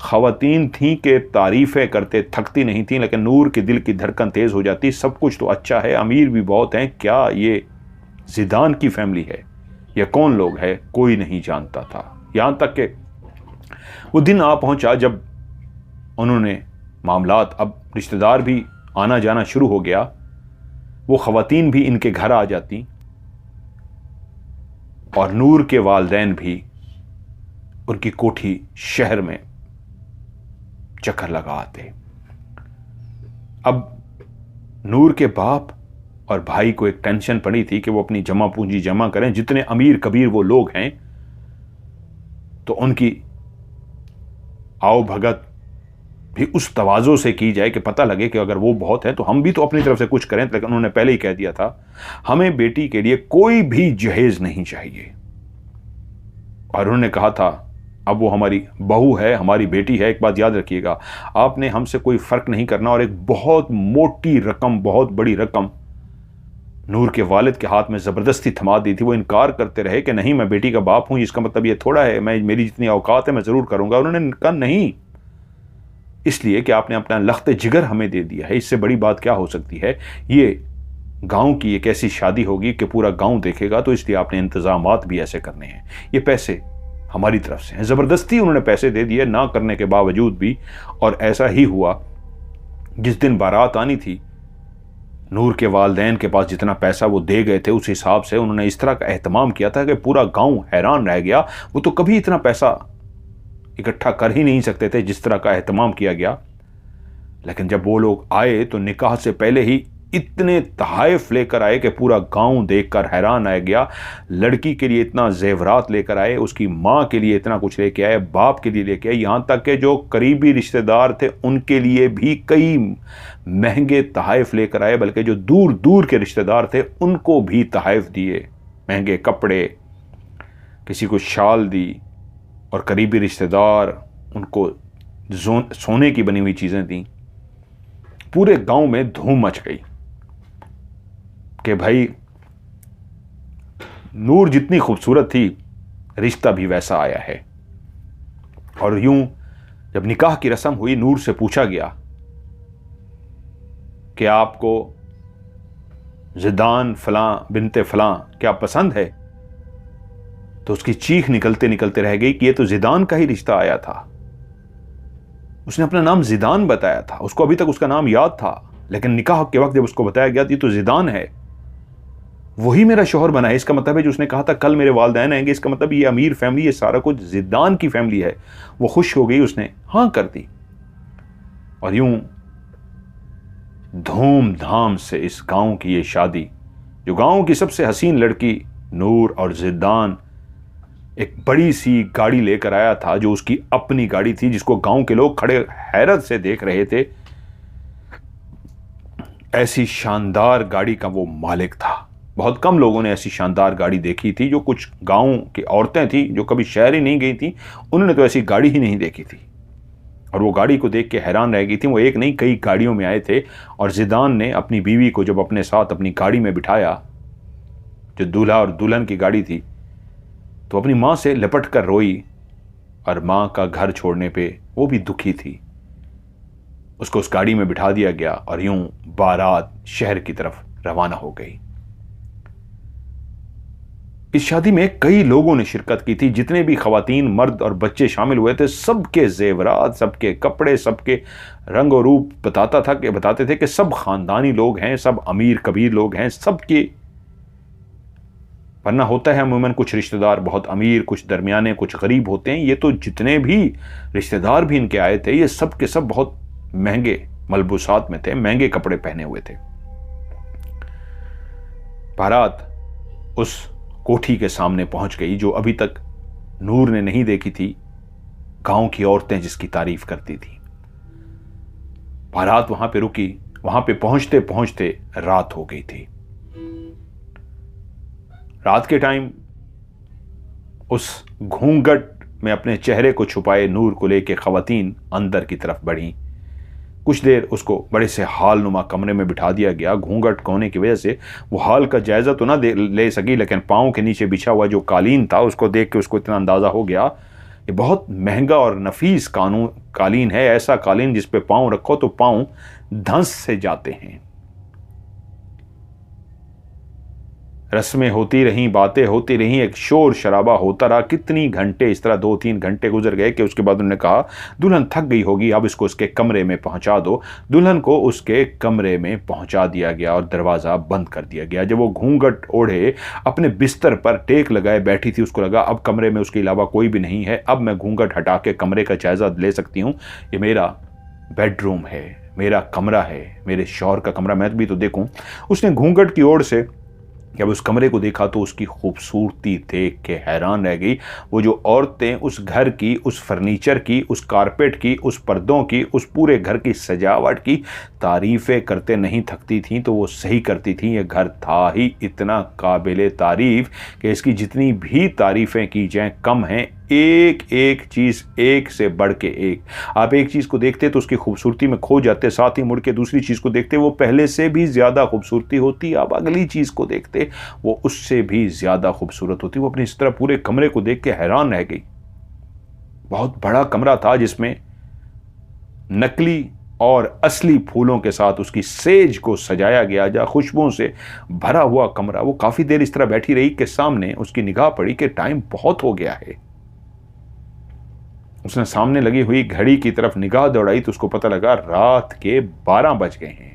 ख़वातीन थीं कि तारीफ़ें करते थकती नहीं थीं, लेकिन नूर के दिल की धड़कन तेज़ हो जाती। सब कुछ तो अच्छा है, अमीर भी बहुत हैं, क्या ये ज़िदान की फैमिली है या कौन लोग है, कोई नहीं जानता था। यहाँ तक कि वो दिन आ पहुँचा जब उन्होंने मामलात, अब रिश्तेदार भी आना जाना शुरू हो गया, वो ख़वातीन भी इनके घर आ जाती और नूर के वालिदैन भी उनकी कोठी शहर में चक्कर लगा आते। अब नूर के बाप और भाई को एक टेंशन पड़ी थी कि वो अपनी जमा पूंजी जमा करें। जितने अमीर कबीर वो लोग हैं तो उनकी आओ भगत भी उस तवाज़ो से की जाए कि पता लगे कि अगर वो बहुत है तो हम भी तो अपनी तरफ से कुछ करें। लेकिन उन्होंने पहले ही कह दिया था, हमें बेटी के लिए कोई भी जहेज नहीं चाहिए। और उन्होंने कहा था, अब वो हमारी बहू है, हमारी बेटी है, एक बात याद रखिएगा, आपने हमसे कोई फ़र्क नहीं करना। और एक बहुत मोटी रकम, बहुत बड़ी रकम नूर के वालिद के हाथ में ज़बरदस्ती थमा दी थी। वो इनकार करते रहे कि नहीं, मैं बेटी का बाप हूँ, इसका मतलब ये थोड़ा है, मैं मेरी जितनी औकात है मैं ज़रूर करूँगा। उन्होंने कहा नहीं, इसलिए कि आपने अपना लख्त जिगर हमें दे दिया है, इससे बड़ी बात क्या हो सकती है। ये गांव की एक ऐसी शादी होगी कि पूरा गांव देखेगा, तो इसलिए आपने इंतजामात भी ऐसे करने हैं। ये पैसे हमारी तरफ से हैं। ज़बरदस्ती उन्होंने पैसे दे दिए ना करने के बावजूद भी। और ऐसा ही हुआ, जिस दिन बारात आनी थी, नूर के वालिदैन के पास जितना पैसा वो दे गए थे उस हिसाब से उन्होंने इस तरह का एहतमाम किया था कि पूरा गांव हैरान रह गया। वो तो कभी इतना पैसा इकट्ठा कर ही नहीं सकते थे जिस तरह का एहतमाम किया गया। लेकिन जब वो लोग आए तो निकाह से पहले ही इतने तहाइफ लेकर आए कि पूरा गांव देखकर हैरान रह गया। लड़की के लिए इतना जेवरात लेकर आए, उसकी माँ के लिए इतना कुछ लेके आए, बाप के लिए लेके आए, यहाँ तक कि जो करीबी रिश्तेदार थे उनके लिए भी कई महंगे तहाइफ लेकर आए। बल्कि जो दूर दूर के रिश्तेदार थे उनको भी तहाइफ दिए, महंगे कपड़े, किसी को शाल दी, और करीबी रिश्तेदार उनको सोने की बनी हुई चीज़ें दी। पूरे गांव में धूम मच गई कि भाई नूर जितनी खूबसूरत थी, रिश्ता भी वैसा आया है। और यूं जब निकाह की रस्म हुई, नूर से पूछा गया कि आपको ज़िदान फलां बिनते फलां क्या पसंद है, तो उसकी चीख निकलते निकलते रह गई कि ये तो ज़िदान का ही रिश्ता आया था। उसने अपना नाम ज़िदान बताया था, उसको अभी तक उसका नाम याद था, लेकिन निकाह के वक्त जब उसको बताया गया ये तो ज़िदान है, वही मेरा शोहर बना है। इसका मतलब है जो उसने कहा था कल मेरे वालिदैन आएंगे, इसका मतलब ये अमीर फैमिली, ये सारा कुछ ज़िदान की फैमिली है। वो खुश हो गई, उसने हाँ कर दी। और यूं धूमधाम से इस गांव की ये शादी, जो गांव की सबसे हसीन लड़की नूर और ज़िदान एक बड़ी सी गाड़ी लेकर आया था, जो उसकी अपनी गाड़ी थी, जिसको गांव के लोग खड़े हैरत से देख रहे थे। ऐसी शानदार गाड़ी का वो मालिक था। बहुत कम लोगों ने ऐसी शानदार गाड़ी देखी थी। जो कुछ गांव की औरतें थी जो कभी शहर ही नहीं गई थी, उन्होंने तो ऐसी गाड़ी ही नहीं देखी थी, और वो गाड़ी को देख के हैरान रह गई थी। वो एक नहीं कई गाड़ियों में आए थे। और ज़िदान ने अपनी बीवी को जब अपने साथ अपनी गाड़ी में बिठाया, जो दूल्हा और दुल्हन की गाड़ी थी, तो अपनी माँ से लिपट कर रोई। और माँ का घर छोड़ने पे वो भी दुखी थी। उसको उस गाड़ी में बिठा दिया गया और यूं बारात शहर की तरफ रवाना हो गई। इस शादी में कई लोगों ने शिरकत की थी। जितने भी खवातीन, मर्द और बच्चे शामिल हुए थे, सबके जेवरात, सबके कपड़े, सबके रंग और रूप बताते थे कि सब खानदानी लोग हैं, सब अमीर कबीर लोग हैं, सबके। वरना होता है अमूमन कुछ रिश्तेदार बहुत अमीर, कुछ दरमियाने, कुछ गरीब होते हैं। ये तो जितने भी रिश्तेदार भी इनके आए थे, ये सब के सब बहुत महंगे मलबूसात में थे, महंगे कपड़े पहने हुए थे। बारात उस कोठी के सामने पहुंच गई जो अभी तक नूर ने नहीं देखी थी, गांव की औरतें जिसकी तारीफ करती थी। बारात वहां पे रुकी। वहां पे पहुंचते पहुंचते रात हो गई थी। रात के टाइम उस घूंघट में अपने चेहरे को छुपाए नूर को लेकर खवातीन अंदर की तरफ बढ़ी। कुछ देर उसको बड़े से हाल नुमा कमरे में बिठा दिया गया। घूंघट होने की वजह से वो हाल का जायज़ा तो ना ले सकी, लेकिन पाँव के नीचे बिछा हुआ जो कालीन था उसको देख के उसको इतना अंदाज़ा हो गया ये बहुत महंगा और नफीस कालीन है। ऐसा कालीन जिस पे पाँव रखो तो पाँव धंस से जाते हैं। रस्में होती रहीं, बातें होती रहीं, एक शोर शराबा होता रहा। कितनी घंटे इस तरह 2-3 घंटे गुजर गए कि उसके बाद उन्होंने कहा दुल्हन थक गई होगी, अब इसको उसके कमरे में पहुंचा दो। दुल्हन को उसके कमरे में पहुंचा दिया गया और दरवाज़ा बंद कर दिया गया। जब वो घूंघट ओढ़े अपने बिस्तर पर टेक लगाए बैठी थी, उसको लगा अब कमरे में उसके अलावा कोई भी नहीं है, अब मैं घूंघट हटा के कमरे का जायज़ा ले सकती हूँ। ये मेरा बेडरूम है, मेरा कमरा है, मेरे शौहर का कमरा, मैं भी तो देखूँ। उसने घूंघट की ओर से जब उस कमरे को देखा तो उसकी खूबसूरती देख के हैरान रह गई। वो जो औरतें उस घर की, उस फर्नीचर की, उस कारपेट की, उस पर्दों की, उस पूरे घर की सजावट की तारीफ़ें करते नहीं थकती थीं, तो वो सही करती थीं। ये घर था ही इतना काबिले तारीफ़ कि इसकी जितनी भी तारीफ़ें की जाएं कम हैं। एक एक चीज़ एक से बढ़ के एक। आप एक चीज़ को देखते तो उसकी खूबसूरती में खो जाते, साथ ही मुड़ के दूसरी चीज़ को देखते वो पहले से भी ज़्यादा खूबसूरती होती। आप अगली चीज़ को देखते वो उससे भी ज़्यादा खूबसूरत होती। वो अपनी इस तरह पूरे कमरे को देख के हैरान रह गई। बहुत बड़ा कमरा था जिसमें नकली और असली फूलों के साथ उसकी सेज को सजाया गया, जहाँ खुशबुओं से भरा हुआ कमरा। वो काफ़ी देर इस तरह बैठी रही कि सामने उसकी निगाह पड़ी कि टाइम बहुत हो गया है। उसने सामने लगी हुई घड़ी की तरफ निगाह दौड़ाई तो उसको पता लगा रात के 12 बज गए हैं।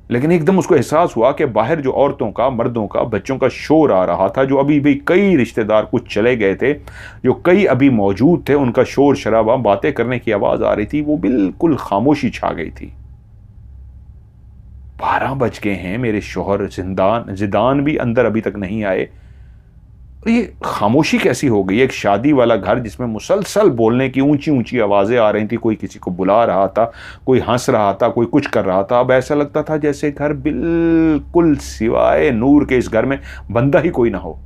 लेकिन एकदम उसको एहसास हुआ कि बाहर जो औरतों का, मर्दों का, बच्चों का शोर आ रहा था, जो अभी भी कई रिश्तेदार कुछ चले गए थे, जो कई अभी मौजूद थे, उनका शोर शराबा, बातें करने की आवाज आ रही थी, वो बिल्कुल खामोशी छा गई थी। 12 बज गए हैं, मेरे शौहर जिदान भी अंदर अभी तक नहीं आए। ये खामोशी कैसी हो गई? एक शादी वाला घर जिसमें मुसलसल बोलने की ऊंची ऊंची आवाजें आ रही थी, कोई किसी को बुला रहा था, कोई हंस रहा था, कोई कुछ कर रहा था। अब ऐसा लगता था जैसे घर बिल्कुल सिवाय नूर के इस घर में बंदा ही कोई ना हो।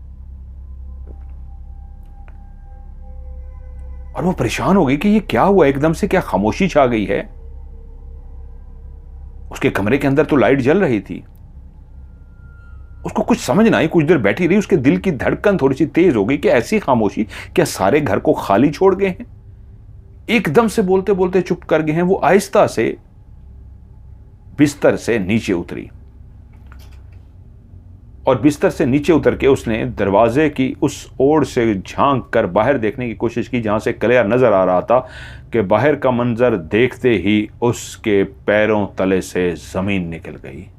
और वो परेशान हो गई कि ये क्या हुआ, एकदम से क्या खामोशी छा गई है। उसके कमरे के अंदर तो लाइट जल रही थी। उसको कुछ समझ ना आई, कुछ देर बैठी रही। उसके दिल की धड़कन थोड़ी सी तेज हो गई कि ऐसी खामोशी, क्या सारे घर को खाली छोड़ गए हैं? एकदम से बोलते बोलते चुप कर गए हैं। वो आहिस्ता से बिस्तर से नीचे उतरी और बिस्तर से नीचे उतर के उसने दरवाजे की उस ओर से झांक कर बाहर देखने की कोशिश की, जहां से क्लियर नजर आ रहा था कि बाहर का मंजर देखते ही उसके पैरों तले से जमीन निकल गई।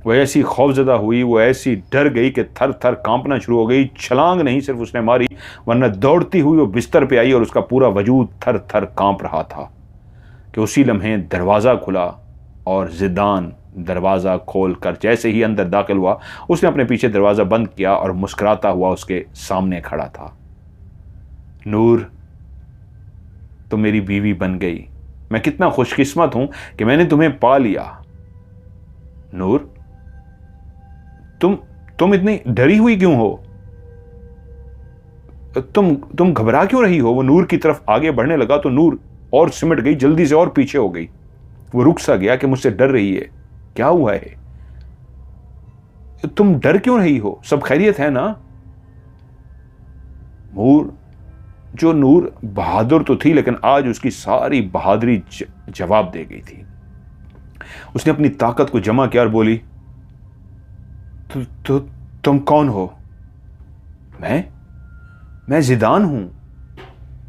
वह ऐसी खौफजदा हुई, वो ऐसी डर गई कि थर थर कांपना शुरू हो गई। छलांग नहीं सिर्फ उसने मारी, वरना दौड़ती हुई वो बिस्तर पे आई और उसका पूरा वजूद थर थर कांप रहा था कि उसी लम्हे दरवाज़ा खुला और जिदान दरवाज़ा खोल कर जैसे ही अंदर दाखिल हुआ, उसने अपने पीछे दरवाज़ा बंद किया और मुस्कुराता हुआ उसके सामने खड़ा था। नूर, तुम मेरी बीवी बन गई। मैं कितना खुशकिस्मत हूं कि मैंने तुम्हें पा लिया। नूर, तुम इतनी डरी हुई क्यों हो? तुम घबरा क्यों रही हो? वो नूर की तरफ आगे बढ़ने लगा तो नूर और सिमट गई, जल्दी से और पीछे हो गई। वो रुक सा गया कि मुझसे डर रही है, क्या हुआ है? तुम डर क्यों रही हो? सब खैरियत है ना? नूर बहादुर तो थी, लेकिन आज उसकी सारी बहादुरी जवाब दे गई थी। उसने अपनी ताकत को जमा किया और बोली, तुम कौन हो? मैं जिदान हूं,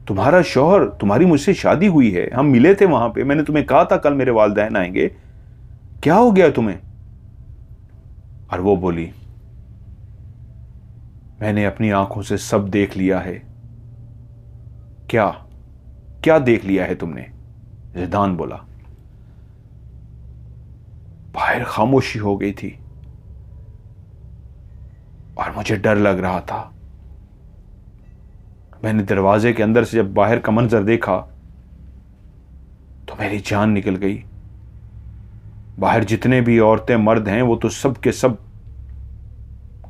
तुम्हारा शौहर। तुम्हारी मुझसे शादी हुई है, हम मिले थे वहां पे। मैंने तुम्हें कहा था कल मेरे वालिदैन आएंगे। क्या हो गया तुम्हें? और वो बोली, मैंने अपनी आंखों से सब देख लिया है। क्या देख लिया है तुमने? जिदान बोला। बाहर खामोशी हो गई थी और मुझे डर लग रहा था। मैंने दरवाजे के अंदर से जब बाहर का मंजर देखा तो मेरी जान निकल गई। बाहर जितने भी औरतें मर्द हैं वो तो सब के सब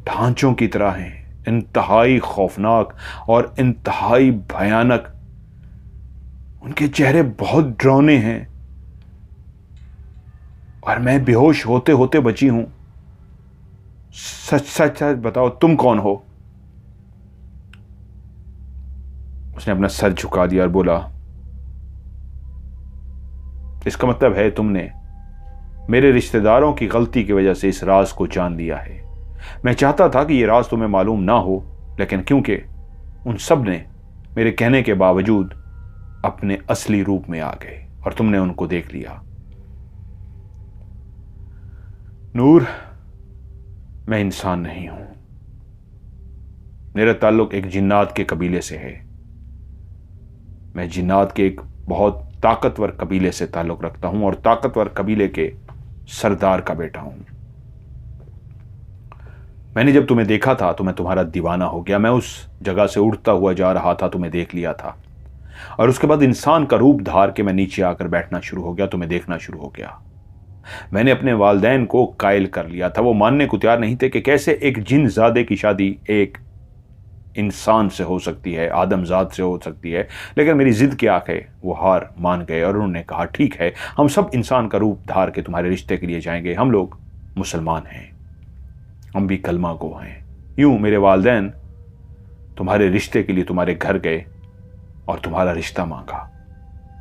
ढांचों की तरह हैं, इंतहाई खौफनाक और इंतहाई भयानक। उनके चेहरे बहुत डरावने हैं और मैं बेहोश होते होते बची हूं। सच सच सच बताओ, तुम कौन हो? उसने अपना सर झुका दिया और बोला, इसका मतलब है तुमने मेरे रिश्तेदारों की गलती की वजह से इस राज को जान लिया है। मैं चाहता था कि यह राज तुम्हें मालूम ना हो, लेकिन क्योंकि उन सब ने मेरे कहने के बावजूद अपने असली रूप में आ गए और तुमने उनको देख लिया। नूर, मैं इंसान नहीं हूं। मेरा ताल्लुक एक जिन्नात के कबीले से है। मैं जिन्नात के एक बहुत ताकतवर कबीले से ताल्लुक रखता हूं और ताकतवर कबीले के सरदार का बेटा हूं। मैंने जब तुम्हें देखा था तो मैं तुम्हारा दीवाना हो गया। मैं उस जगह से उड़ता हुआ जा रहा था, तुम्हें देख लिया था और उसके बाद इंसान का रूप धार के मैं नीचे आकर बैठना शुरू हो गया, तुम्हें देखना शुरू हो गया। मैंने अपने वालिदैन को कायल कर लिया था। वो मानने को तैयार नहीं थे कि कैसे एक जिनजादे की शादी एक इंसान से हो सकती है, आदमजाद से हो सकती है। लेकिन मेरी जिद की आंखें वो हार मान गए और उन्होंने कहा, ठीक है, हम सब इंसान का रूप धार के तुम्हारे रिश्ते के लिए जाएंगे। हम लोग मुसलमान हैं, हम भी कलमा गो हैं। यूं मेरे वालिदैन तुम्हारे रिश्ते के लिए तुम्हारे घर गए और तुम्हारा रिश्ता मांगा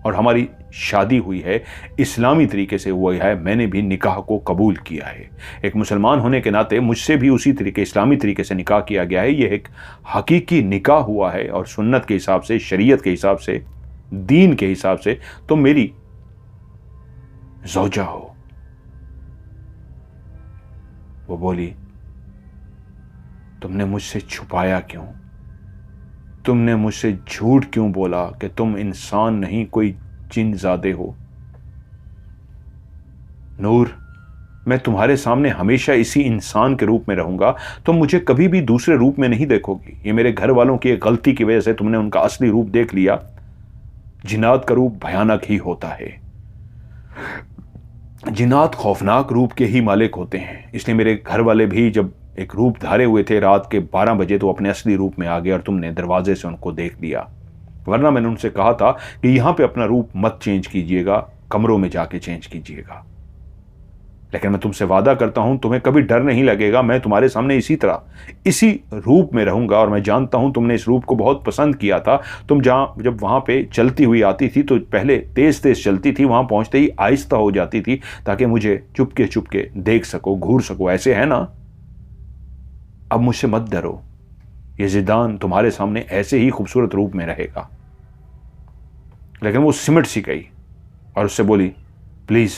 और हमारी शादी हुई है, इस्लामी तरीके से हुआ है। मैंने भी निकाह को कबूल किया है। एक मुसलमान होने के नाते मुझसे भी उसी तरीके, इस्लामी तरीके से निकाह किया गया है। यह एक हकीकी निकाह हुआ है और सुन्नत के हिसाब से, शरीयत के हिसाब से, दीन के हिसाब से तुम मेरी ज़ौजा हो। वो बोली, तुमने मुझसे छुपाया क्यों? तुमने मुझसे झूठ क्यों बोला कि तुम इंसान नहीं, कोई जिनजादे हो? नूर, मैं तुम्हारे सामने हमेशा इसी इंसान के रूप में रहूंगा। तुम मुझे कभी भी दूसरे रूप में नहीं देखोगी। ये मेरे घर वालों की एक गलती की वजह से तुमने उनका असली रूप देख लिया। जिन्नात का रूप भयानक ही होता है। जिन्नात खौफनाक रूप के ही मालिक होते हैं। इसलिए मेरे घर वाले भी जब एक रूप धारे हुए थे रात के 12 बजे, तो अपने असली रूप में आ गए और तुमने दरवाजे से उनको देख लिया। वरना मैंने उनसे कहा था कि यहां पे अपना रूप मत चेंज कीजिएगा, कमरों में जाके चेंज कीजिएगा। लेकिन मैं तुमसे वादा करता हूं, तुम्हें कभी डर नहीं लगेगा। मैं तुम्हारे सामने इसी तरह, इसी रूप में रहूंगा। और मैं जानता हूं तुमने इस रूप को बहुत पसंद किया था। तुम जब वहां पे चलती हुई आती थी तो पहले तेज तेज चलती थी, वहां पहुंचते ही आहिस्ता हो जाती थी ताकि मुझे चुपके चुपके देख सको, घूर सको। ऐसे है ना? अब मुझसे मत डरो। ये जिदान तुम्हारे सामने ऐसे ही खूबसूरत रूप में रहेगा। लेकिन वो सिमट सी गई और उससे बोली, प्लीज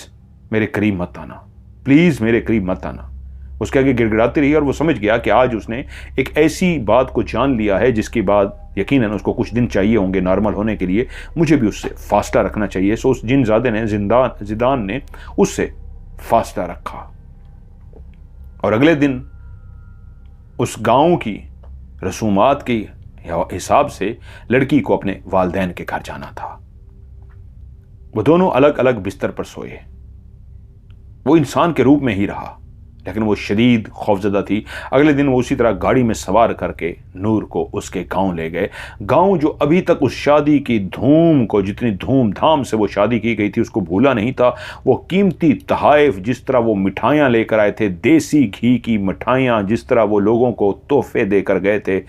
मेरे करीब मत आना, प्लीज मेरे करीब मत आना। उसके आगे गिड़गिड़ाती रही और वो समझ गया कि आज उसने एक ऐसी बात को जान लिया है जिसकी बात यकीनन उसको कुछ दिन चाहिए होंगे नॉर्मल होने के लिए। मुझे भी उससे फासला रखना चाहिए। सो उस जिनजादे ने, जिदान ने उससे फासला रखा। और अगले दिन उस गांव की रसूमात के हिसाब से लड़की को अपने वालिदैन के घर जाना था। वो दोनों अलग अलग बिस्तर पर सोए। वो इंसान के रूप में ही रहा, लेकिन वो शदीद खौफजदा थी। अगले दिन वो उसी तरह गाड़ी में सवार करके नूर को उसके गांव ले गए। गांव जो अभी तक उस शादी की धूम को, जितनी धूमधाम से वो शादी की गई थी, उसको भूला नहीं था। वो कीमती तहाइफ, जिस तरह वो मिठाइयाँ लेकर आए थे, देसी घी की मिठाइयाँ, जिस तरह वो लोगों को तोहफे देकर गए थे,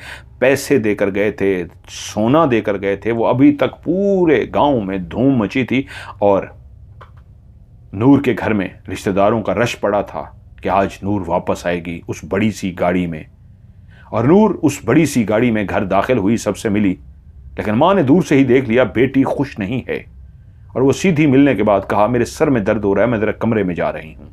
पैसे देकर गए थे, सोना देकर गए थे, वो अभी तक पूरे गाँव में धूम मची थी। और नूर के घर में रिश्तेदारों का रश पड़ा था कि आज नूर वापस आएगी उस बड़ी सी गाड़ी में। और नूर उस बड़ी सी गाड़ी में घर दाखिल हुई, सबसे मिली। लेकिन माँ ने दूर से ही देख लिया बेटी खुश नहीं है और वो सीधी मिलने के बाद कहा, मेरे सर में दर्द हो रहा है, मैं जरा कमरे में जा रही हूं।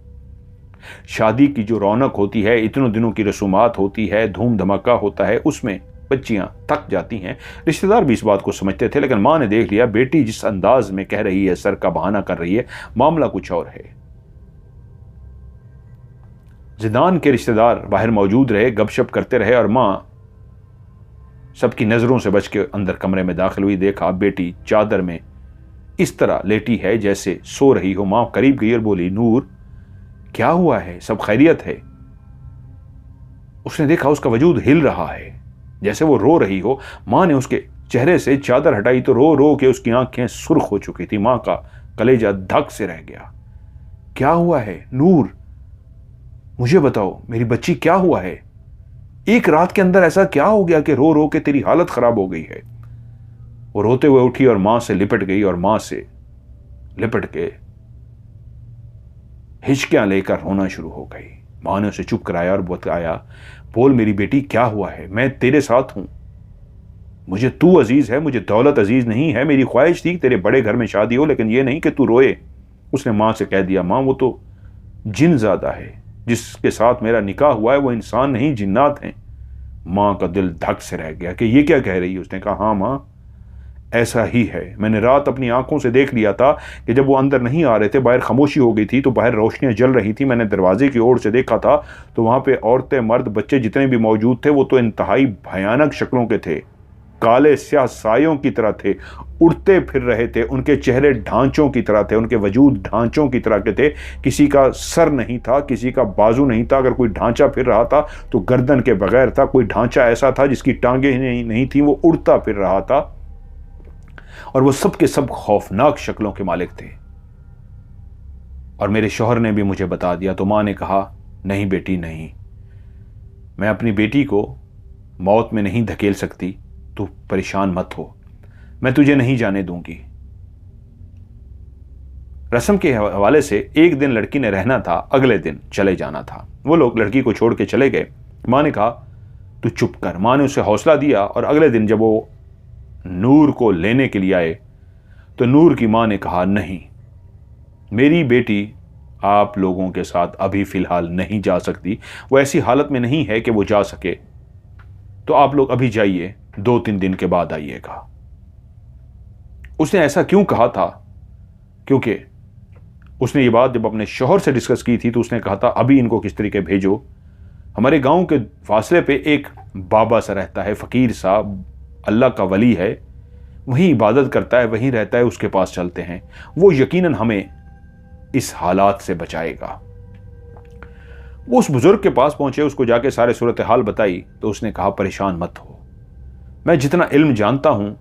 शादी की जो रौनक होती है, इतनों दिनों की रसूमात होती है, धूम धमाका होता है, उसमें बच्चियां थक जाती हैं। रिश्तेदार भी इस बात को समझते थे, लेकिन माँ ने देख लिया बेटी जिस अंदाज में कह रही है, सर का बहाना कर रही है, मामला कुछ और है। जिदान के रिश्तेदार बाहर मौजूद रहे, गपशप करते रहे और मां सबकी नजरों से बच के अंदर कमरे में दाखिल हुई। देखा बेटी चादर में इस तरह लेटी है जैसे सो रही हो। मां करीब गई और बोली, नूर क्या हुआ है, सब खैरियत है? उसने देखा उसका वजूद हिल रहा है, जैसे वो रो रही हो। मां ने उसके चेहरे से चादर हटाई तो रो रो के उसकी आंखें सुर्ख हो चुकी थी। मां का कलेजा धक से रह गया। क्या हुआ है नूर, मुझे बताओ, मेरी बच्ची क्या हुआ है? एक रात के अंदर ऐसा क्या हो गया कि रो रो के तेरी हालत खराब हो गई है? वो रोते हुए उठी और मां से लिपट गई और मां से लिपट के हिचकियां लेकर रोना शुरू हो गई। मां ने उसे चुप कराया और बताया, बोल मेरी बेटी क्या हुआ है? मैं तेरे साथ हूं, मुझे तू अजीज है, मुझे दौलत अजीज नहीं है। मेरी ख्वाहिश थी तेरे बड़े घर में शादी हो, लेकिन यह नहीं कि तू रोए। उसने मां से कह दिया, मां वो तो जिन ज़्यादा है, जिसके साथ मेरा निकाह हुआ है वो इंसान नहीं जिन्नात हैं। मां का दिल धक से रह गया कि ये क्या कह रही है। उसने कहा, हाँ मां ऐसा ही है। मैंने रात अपनी आंखों से देख लिया था कि जब वो अंदर नहीं आ रहे थे, बाहर खामोशी हो गई थी, तो बाहर रोशनियां जल रही थी। मैंने दरवाजे की ओर से देखा था तो वहां पे औरतें, मर्द, बच्चे जितने भी मौजूद थे वो तो इंतहाई भयानक शक्लों के थे, काले स्याह सायों की तरह थे, उड़ते फिर रहे थे। उनके चेहरे ढांचों की तरह थे, उनके वजूद ढांचों की तरह के थे। किसी का सर नहीं था, किसी का बाजू नहीं था। अगर कोई ढांचा फिर रहा था तो गर्दन के बगैर था। कोई ढांचा ऐसा था जिसकी टांगे नहीं थी, वो उड़ता फिर रहा था। और वो सब के सब खौफनाक शक्लों के मालिक थे। और मेरे शौहर ने भी मुझे बता दिया। तो मां ने कहा, नहीं बेटी नहीं, मैं अपनी बेटी को मौत में नहीं धकेल सकती, तू परेशान मत हो, मैं तुझे नहीं जाने दूंगी। रस्म के हवाले से एक दिन लड़की ने रहना था, अगले दिन चले जाना था। वो लोग लड़की को छोड़ के चले गए। मां ने कहा, तू चुप कर। मां ने उसे हौसला दिया और अगले दिन जब वो नूर को लेने के लिए आए तो नूर की मां ने कहा, नहीं, मेरी बेटी आप लोगों के साथ अभी फिलहाल नहीं जा सकती, वो ऐसी हालत में नहीं है कि वो जा सके, तो आप लोग अभी जाइए, 2-3 दिन के बाद आइएगा। उसने ऐसा क्यों कहा था? क्योंकि उसने ये बात जब अपने शौहर से डिस्कस की थी तो उसने कहा था, अभी इनको किस तरीके भेजो, हमारे गांव के फासले पे एक बाबा सा रहता है, फकीर सा, अल्लाह का वली है, वहीं इबादत करता है, वहीं रहता है, उसके पास चलते हैं, वो यकीनन हमें इस हालात से बचाएगा। वो उस बुजुर्ग के पास पहुंचे, उसको जाके सारे सूरत हाल बताई तो उसने कहा, परेशान मत हो, मैं जितना इल्म जानता हूं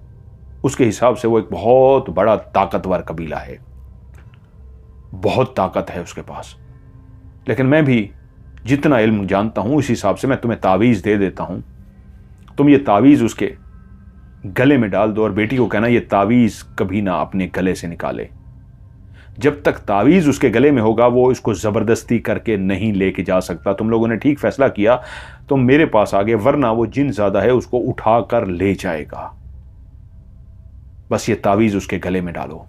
उसके हिसाब से वो एक बहुत बड़ा ताकतवर कबीला है, बहुत ताकत है उसके पास, लेकिन मैं भी जितना इल्म जानता हूं इस हिसाब से मैं तुम्हें तावीज़ दे देता हूं, तुम ये तावीज़ उसके गले में डाल दो और बेटी को कहना ये तावीज़ कभी ना अपने गले से निकाले। जब तक तावीज़ उसके गले में होगा वो इसको ज़बरदस्ती करके नहीं लेके जा सकता। तुम लोगों ने ठीक फैसला किया, तुम मेरे पास आ गए, वरना वो जिन ज़्यादा है उसको उठा कर ले जाएगा। बस ये तावीज़ उसके गले में डालो।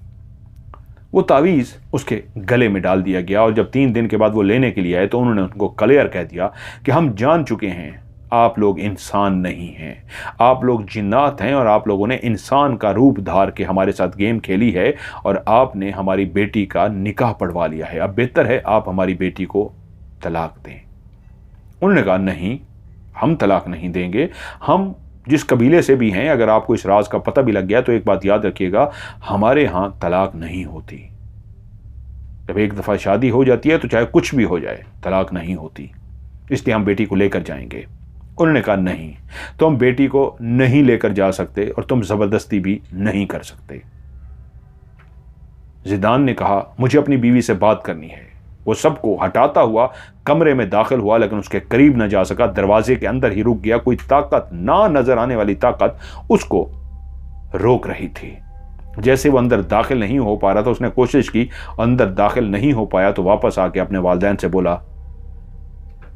वो तावीज़ उसके गले में डाल दिया गया और जब 3 दिन के बाद वो लेने के लिए आए तो उन्होंने उनको क्लियर कह दिया कि हम जान चुके हैं आप लोग इंसान नहीं हैं, आप लोग जिन्नात हैं और आप लोगों ने इंसान का रूप धार के हमारे साथ गेम खेली है और आपने हमारी बेटी का निकाह पढ़वा लिया है। अब बेहतर है आप हमारी बेटी को तलाक दें। उन्होंने कहा, नहीं, हम तलाक नहीं देंगे, हम जिस कबीले से भी हैं, अगर आपको इस राज का पता भी लग गया तो एक बात याद रखिएगा, हमारे यहां तलाक नहीं होती। जब एक दफ़ा शादी हो जाती है तो चाहे कुछ भी हो जाए, तलाक नहीं होती, इसलिए हम बेटी को लेकर जाएंगे। उन्होंने कहा, नहीं, तुम बेटी को नहीं लेकर जा सकते और तुम ज़बरदस्ती भी नहीं कर सकते। जिदान ने कहा, मुझे अपनी बीवी से बात करनी है। वो सबको हटाता हुआ कमरे में दाखिल हुआ लेकिन उसके करीब न जा सका, दरवाजे के अंदर ही रुक गया। कोई ताकत, ना नजर आने वाली ताकत उसको रोक रही थी। जैसे वो अंदर दाखिल नहीं हो पा रहा था, उसने कोशिश की, अंदर दाखिल नहीं हो पाया तो वापस आके अपने वालिदैन से बोला,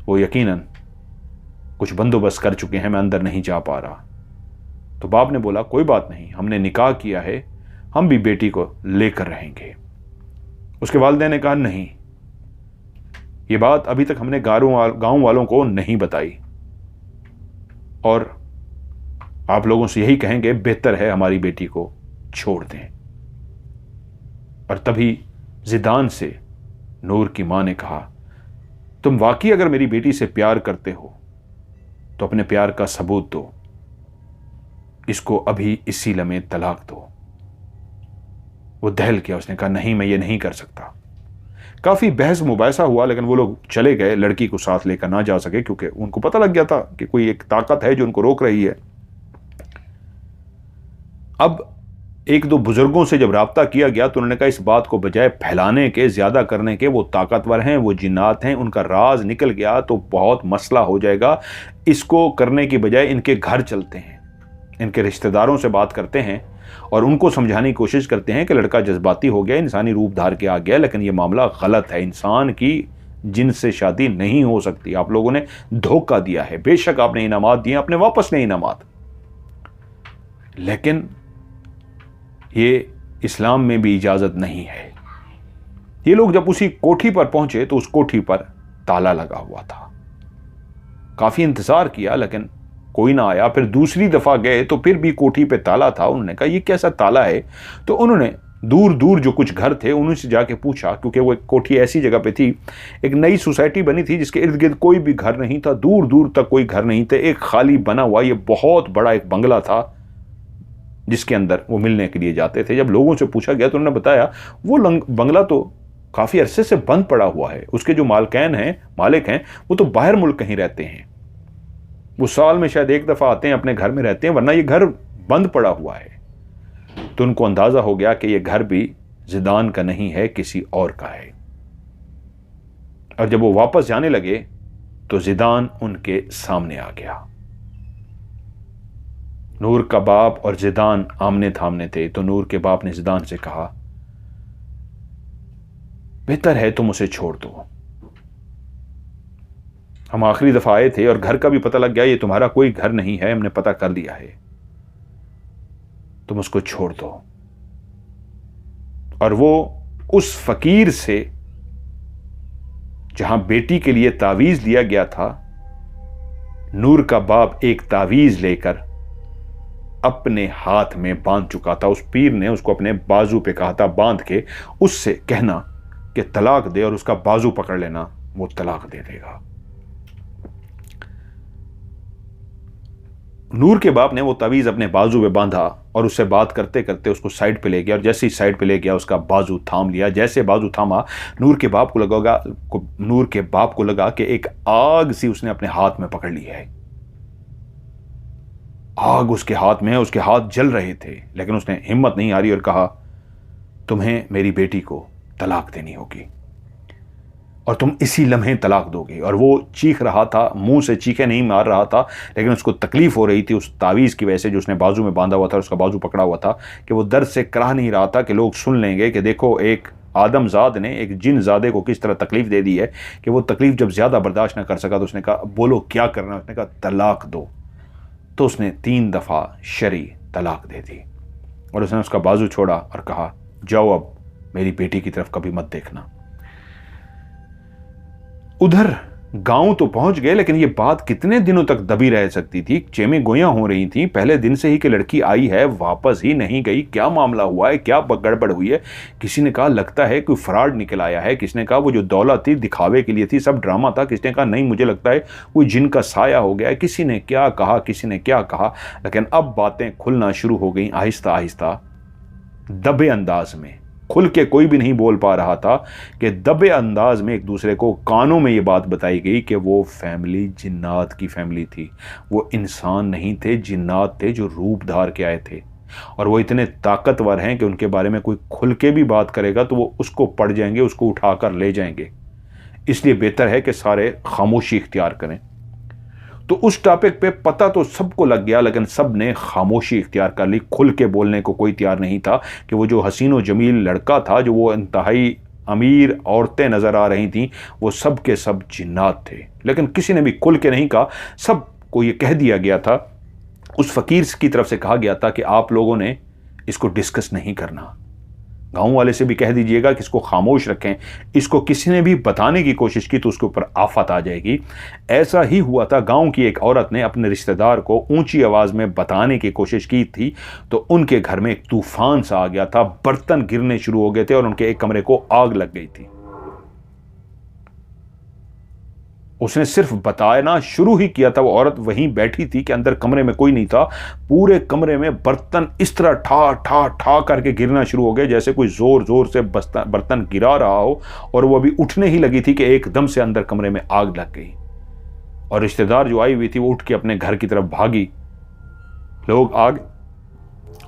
वो यकीनन कुछ बंदोबस्त कर चुके हैं, मैं अंदर नहीं जा पा रहा। तो बाप ने बोला, कोई बात नहीं, हमने निकाह किया है, हम भी बेटी को लेकर रहेंगे। उसके वालिदैन ने कहा, नहीं, ये बात अभी तक हमने गांव वालों को नहीं बताई और आप लोगों से यही कहेंगे बेहतर है हमारी बेटी को छोड़ दें। और तभी जिदान से नूर की मां ने कहा, तुम वाकई अगर मेरी बेटी से प्यार करते हो तो अपने प्यार का सबूत दो, इसको अभी इसी लम्हे तलाक दो। वो दहल किया, उसने कहा, नहीं, मैं ये नहीं कर सकता। काफी बहस मुबासा हुआ लेकिन वो लोग चले गए, लड़की को साथ लेकर ना जा सके क्योंकि उनको पता लग गया था कि कोई एक ताकत है जो उनको रोक रही है। अब एक दो बुजुर्गों से जब राब्ता किया गया तो उन्होंने कहा इस बात को बजाय फैलाने के, ज़्यादा करने के, वो ताकतवर हैं, वो जिन्नात हैं, उनका राज निकल गया तो बहुत मसला हो जाएगा। इसको करने की बजाय इनके घर चलते हैं, इनके रिश्तेदारों से बात करते हैं और उनको समझाने की कोशिश करते हैं कि लड़का जज्बाती हो गया, इंसानी रूप धार के आ गया, लेकिन ये मामला गलत है। इंसान की जिन से शादी नहीं हो सकती। आप लोगों ने धोखा दिया है। बेशक आपने इनामात दिए, आपने वापस नहीं इनामात, लेकिन ये इस्लाम में भी इजाजत नहीं है। ये लोग जब उसी कोठी पर पहुंचे तो उस कोठी पर ताला लगा हुआ था। काफी इंतजार किया लेकिन कोई ना आया। फिर दूसरी दफा गए तो फिर भी कोठी पे ताला था। उन्होंने कहा ये कैसा ताला है? तो उन्होंने दूर दूर जो कुछ घर थे उन्हीं से जाके पूछा, क्योंकि वो एक कोठी ऐसी जगह पे थी, एक नई सोसाइटी बनी थी जिसके इर्द गिर्द कोई भी घर नहीं था, दूर दूर तक कोई घर नहीं थे। एक खाली बना हुआ ये बहुत बड़ा एक बंगला था जिसके अंदर वो मिलने के लिए जाते थे। जब लोगों से पूछा गया तो उन्होंने बताया वो बंगला तो काफी अरसे से बंद पड़ा हुआ है, उसके जो मालिक हैं वो तो बाहर मुल्क कहीं रहते हैं, वो साल में शायद एक दफा आते हैं, अपने घर में रहते हैं, वरना ये घर बंद पड़ा हुआ है। तो उनको अंदाजा हो गया कि ये घर भी जिदान का नहीं है, किसी और का है। और जब वो वापस जाने लगे तो जिदान उनके सामने आ गया। नूर का बाप और जिदान आमने थामने थे। तो नूर के बाप ने जिदान से कहा बेहतर है तुम उसे छोड़ दो, हम आखिरी दफा आए थे और घर का भी पता लग गया, ये तुम्हारा कोई घर नहीं है, हमने पता कर लिया है, तुम उसको छोड़ दो। और वो उस फकीर से जहां बेटी के लिए तावीज लिया गया था, नूर का बाप एक तावीज लेकर अपने हाथ में बांध चुका था। उस पीर ने उसको अपने बाजू पे कहा था बांध के उससे कहना कि तलाक दे और उसका बाजू पकड़ लेना, वो तलाक दे देगा। नूर के बाप ने वो तावीज अपने बाजू पे बांधा और उससे बात करते करते उसको साइड पे ले गया और जैसे ही साइड पे ले गया उसका बाजू थाम लिया। जैसे बाजू थामा, नूर के बाप को लगा कि एक आग सी उसने अपने हाथ में पकड़ ली है। आग उसके हाथ में है, उसके हाथ जल रहे थे, लेकिन उसने हिम्मत नहीं हारी और कहा तुम्हें मेरी बेटी को तलाक देनी होगी और तुम इसी लम्हे तलाक दोगे। और वो चीख रहा था, मुंह से चीखें नहीं मार रहा था, लेकिन उसको तकलीफ हो रही थी उस तावीज़ की वजह से जो उसने बाजू में बांधा हुआ था, उसका बाजू पकड़ा हुआ था, कि वो दर्द से कराह नहीं रहा था कि लोग सुन लेंगे कि देखो एक आदमजाद ने एक जिनजादे को किस तरह तकलीफ दे दी है। कि वो तकलीफ जब ज़्यादा बर्दाश्त ना कर सका तो उसने कहा बोलो क्या करना है? उसने कहा तलाक दो। तो उसने 3 दफ़ा शरी तलाक दे दी और उसने उसका बाजू छोड़ा और कहा जाओ अब मेरी बेटी की तरफ कभी मत देखना। उधर गांव तो पहुंच गए, लेकिन ये बात कितने दिनों तक दबी रह सकती थी? चेमी गोयां हो रही थी पहले दिन से ही कि लड़की आई है वापस ही नहीं गई, क्या मामला हुआ है, क्या गड़बड़ हुई है? किसी ने कहा लगता है कोई फ्रॉड निकल आया है, किसी ने कहा वो जो दौलत थी दिखावे के लिए थी, सब ड्रामा था, किसी ने कहा नहीं मुझे लगता है कोई जिन का साया हो गया है, किसी ने क्या कहा। लेकिन अब बातें खुलना शुरू हो गई आहिस्ता आहिस्ता, दबे अंदाज में। खुल के कोई भी नहीं बोल पा रहा था कि दबे अंदाज में एक दूसरे को कानों में ये बात बताई गई कि वो फैमिली जिन्नात की फैमिली थी। वो इंसान नहीं थे, जिन्नात थे जो रूप धार के आए थे और वो इतने ताकतवर हैं कि उनके बारे में कोई खुल के भी बात करेगा तो वो उसको पड़ जाएंगे, उसको उठाकर ले जाएंगे। इसलिए बेहतर है कि सारे खामोशी इख्तियार करें। तो उस टॉपिक पे पता तो सबको लग गया, लेकिन सब ने खामोशी इख्तियार कर ली। खुल के बोलने को कोई तैयार नहीं था कि वो जो हसीन व जमील लड़का था, जो वो इंतहाई अमीर औरतें नज़र आ रही थीं, वो सब के सब जिन्नात थे। लेकिन किसी ने भी खुल के नहीं कहा, सबको ये कह दिया गया था, उस फ़कीर की तरफ से कहा गया था कि आप लोगों ने इसको डिस्कस नहीं करना। गाँव वाले से भी कह दीजिएगा कि इसको खामोश रखें, इसको किसी ने भी बताने की कोशिश की तो उसके ऊपर आफत आ जाएगी। ऐसा ही हुआ था। गांव की एक औरत ने अपने रिश्तेदार को ऊंची आवाज़ में बताने की कोशिश की थी तो उनके घर में एक तूफान सा आ गया था, बर्तन गिरने शुरू हो गए थे और उनके एक कमरे को आग लग गई थी। उसने सिर्फ बताना शुरू ही किया था, वो औरत वहीं बैठी थी कि अंदर कमरे में कोई नहीं था। पूरे कमरे में बर्तन इस तरह ठा ठा ठा करके गिरना शुरू हो गए जैसे कोई जोर जोर से बर्तन गिरा रहा हो, और वो अभी उठने ही लगी थी कि एकदम से अंदर कमरे में आग लग गई। और रिश्तेदार जो आई हुई थी वो उठ के अपने घर की तरफ भागी। लोग आग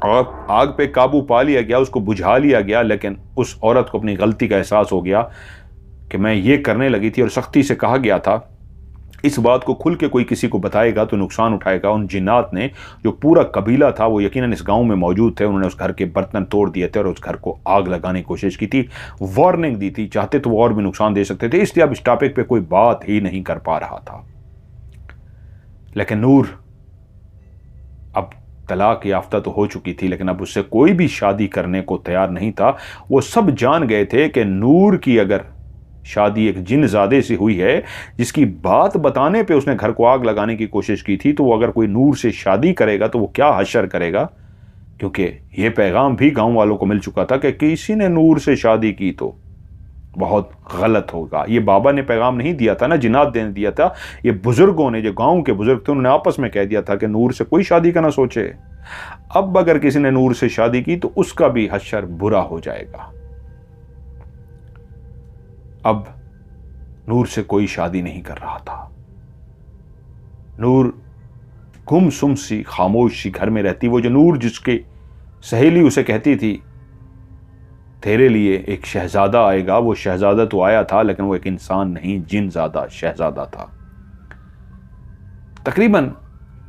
और आग पे काबू पा लिया गया, उसको बुझा लिया गया, लेकिन उस औरत को अपनी गलती का एहसास हो गया कि मैं ये करने लगी थी, और सख्ती से कहा गया था इस बात को खुल के कोई किसी को बताएगा तो नुकसान उठाएगा। उन जिन्नात ने, जो पूरा कबीला था वो यकीनन इस गांव में मौजूद थे, उन्होंने उस घर के बर्तन तोड़ दिए थे और उस घर को आग लगाने की कोशिश की थी, वार्निंग दी थी, चाहते तो वो और भी नुकसान दे सकते थे, इसलिए अब इस टॉपिक पे कोई बात ही नहीं कर पा रहा था। लेकिन नूर अब तलाक याफ्ता तो हो चुकी थी, लेकिन अब उससे कोई भी शादी करने को तैयार नहीं था। वो सब जान गए थे कि नूर की अगर शादी एक जिनजादे से हुई है, जिसकी बात बताने पे उसने घर को आग लगाने की कोशिश की थी, तो वो अगर कोई नूर से शादी करेगा तो वो क्या हशर करेगा। क्योंकि ये पैगाम भी गांव वालों को मिल चुका था कि किसी ने नूर से शादी की तो बहुत गलत होगा। ये बाबा ने पैगाम नहीं दिया था ना, जिन्नात ने दिया था, ये बुजुर्गों ने, जो गांव के बुजुर्ग थे, उन्होंने आपस में कह दिया था कि नूर से कोई शादी का ना सोचे। अब अगर किसी ने नूर से शादी की तो उसका भी हशर बुरा हो जाएगा। अब नूर से कोई शादी नहीं कर रहा था। नूर गुमसुम सी, खामोश सी घर में रहती। वो जो नूर जिसकी सहेली उसे कहती थी तेरे लिए एक शहजादा आएगा, वो शहजादा तो आया था, लेकिन वो एक इंसान नहीं, जिनजादा शहजादा था। तकरीबन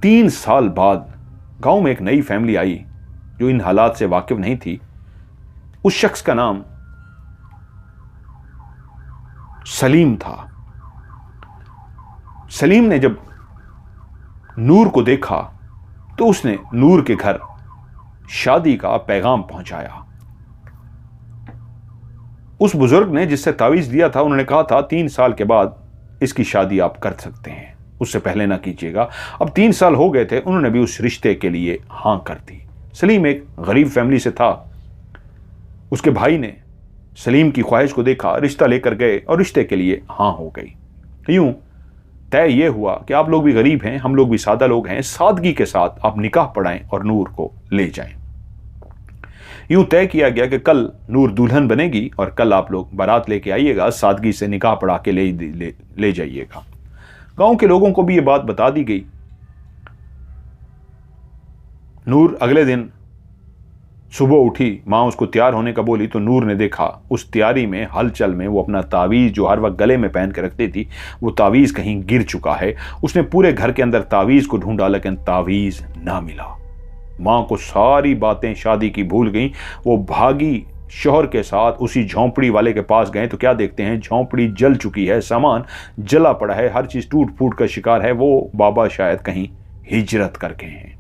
3 साल बाद गांव में एक नई फैमिली आई जो इन हालात से वाकिफ नहीं थी। उस शख्स का नाम सलीम था। सलीम ने जब नूर को देखा तो उसने नूर के घर शादी का पैगाम पहुंचाया। उस बुजुर्ग ने जिससे तावीज दिया था, उन्होंने कहा था 3 साल के बाद इसकी शादी आप कर सकते हैं, उससे पहले ना कीजिएगा। अब 3 साल हो गए थे, उन्होंने भी उस रिश्ते के लिए हां कर दी। सलीम एक गरीब फैमिली से था। उसके भाई ने सलीम की ख्वाहिश को देखा, रिश्ता लेकर गए और रिश्ते के लिए हां हो गई। यूं तय ये हुआ कि आप लोग भी गरीब हैं, हम लोग भी सादा लोग हैं, सादगी के साथ आप निकाह पढ़ाएं और नूर को ले जाएं। यूं तय किया गया कि कल नूर दुल्हन बनेगी और कल आप लोग बारात लेके आइएगा, सादगी से निकाह पढ़ा के ले जाइएगा। गांव के लोगों को भी ये बात बता दी गई। नूर अगले दिन सुबह उठी, माँ उसको तैयार होने का बोली, तो नूर ने देखा उस तैयारी में, हलचल में, वो अपना तावीज़ जो हर वक्त गले में पहन के रखती थी, वो तावीज़ कहीं गिर चुका है। उसने पूरे घर के अंदर तावीज़ को ढूंढा, लेकिन तावीज़ ना मिला। माँ को सारी बातें शादी की भूल गई। वो भागी शौहर के साथ उसी झोंपड़ी वाले के पास गए तो क्या देखते हैं, झोंपड़ी जल चुकी है, सामान जला पड़ा है, हर चीज़ टूट फूट का शिकार है। वो बाबा शायद कहीं हिजरत करके हैं।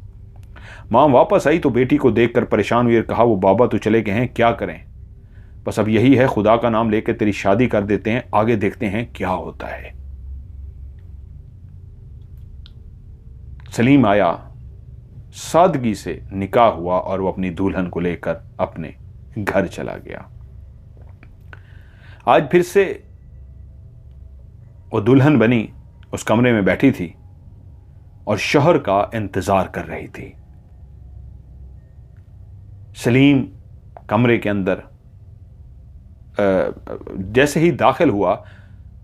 माँ वापस आई तो बेटी को देखकर परेशान हुई, कहा वो बाबा तो चले गए हैं, क्या करें। बस अब यही है, खुदा का नाम लेकर तेरी शादी कर देते हैं, आगे देखते हैं क्या होता है। सलीम आया, सादगी से निकाह हुआ और वो अपनी दुल्हन को लेकर अपने घर चला गया। आज फिर से वो दुल्हन बनी उस कमरे में बैठी थी और शौहर का इंतजार कर रही थी। सलीम कमरे के अंदर जैसे ही दाखिल हुआ,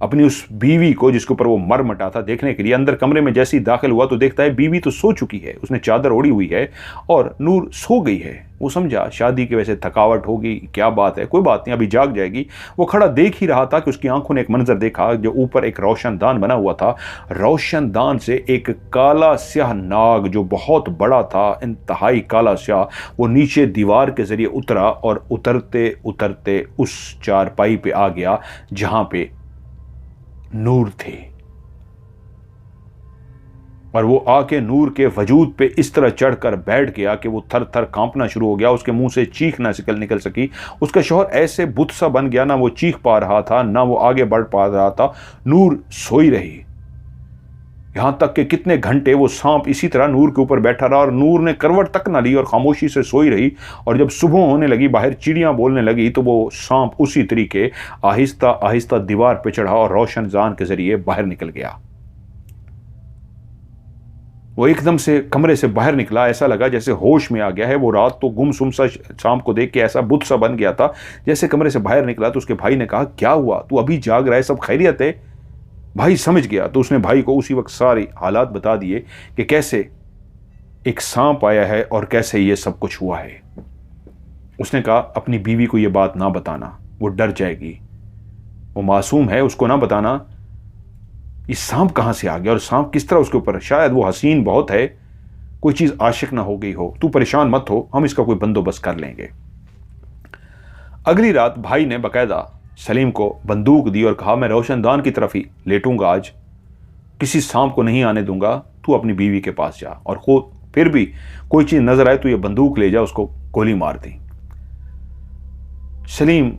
अपनी उस बीवी को जिसके ऊपर वो मर मटा था देखने के लिए अंदर कमरे में जैसे ही दाखिल हुआ तो देखता है बीवी तो सो चुकी है, उसने चादर ओढ़ी हुई है और नूर सो गई है। वो समझा शादी की वजह से थकावट होगी, क्या बात है, कोई बात नहीं, अभी जाग जाएगी। वो खड़ा देख ही रहा था कि उसकी आंखों ने एक मंजर देखा, जो ऊपर एक रोशनदान बना हुआ था, रोशनदान से एक काला स्याह नाग जो बहुत बड़ा था, इंतहाई काला स्याह, वो नीचे दीवार के जरिए उतरा और उतरते उतरते उस चारपाई पे आ गया जहां पे नूर थे। और वो आके नूर के वजूद पे इस तरह चढ़कर बैठ गया कि वो थर थर कांपना शुरू हो गया। उसके मुंह से चीख ना निकल सकी। उसका शौहर ऐसे बुत सा बन गया, ना वो चीख पा रहा था ना वो आगे बढ़ पा रहा था। नूर सोई रही, यहां तक कि कितने घंटे वो सांप इसी तरह नूर के ऊपर बैठा रहा और नूर ने करवट तक ना ली और खामोशी से सोई रही। और जब सुबह होने लगी, बाहर चिड़ियां बोलने लगी, तो वो सांप उसी तरीके आहिस्ता आहिस्ता दीवार पे चढ़ा और रोशनदान के जरिए बाहर निकल गया। वो एकदम से कमरे से बाहर निकला, ऐसा लगा जैसे होश में आ गया है। वो रात तो गुमसुम सा शाम को देख के ऐसा बुत सा बन गया था। जैसे कमरे से बाहर निकला तो उसके भाई ने कहा, क्या हुआ, तू अभी जाग रहा है, सब खैरियत है? भाई समझ गया तो उसने भाई को उसी वक्त सारी हालात बता दिए कि कैसे एक सांप आया है और कैसे ये सब कुछ हुआ है। उसने कहा अपनी बीवी को ये बात ना बताना, वो डर जाएगी, वो मासूम है, उसको ना बताना। ये सांप कहां से आ गया और सांप किस तरह उसके ऊपर, शायद वो हसीन बहुत है, कोई चीज आशिक ना हो गई हो, तू परेशान मत हो, हम इसका कोई बंदोबस्त कर लेंगे। अगली रात भाई ने बकायदा सलीम को बंदूक दी और कहा मैं रोशनदान की तरफ ही लेटूंगा आज, किसी सांप को नहीं आने दूंगा, तू अपनी बीवी के पास जा और खुद फिर भी कोई चीज नजर आए तो ये बंदूक ले जा, उसको गोली मार दी। सलीम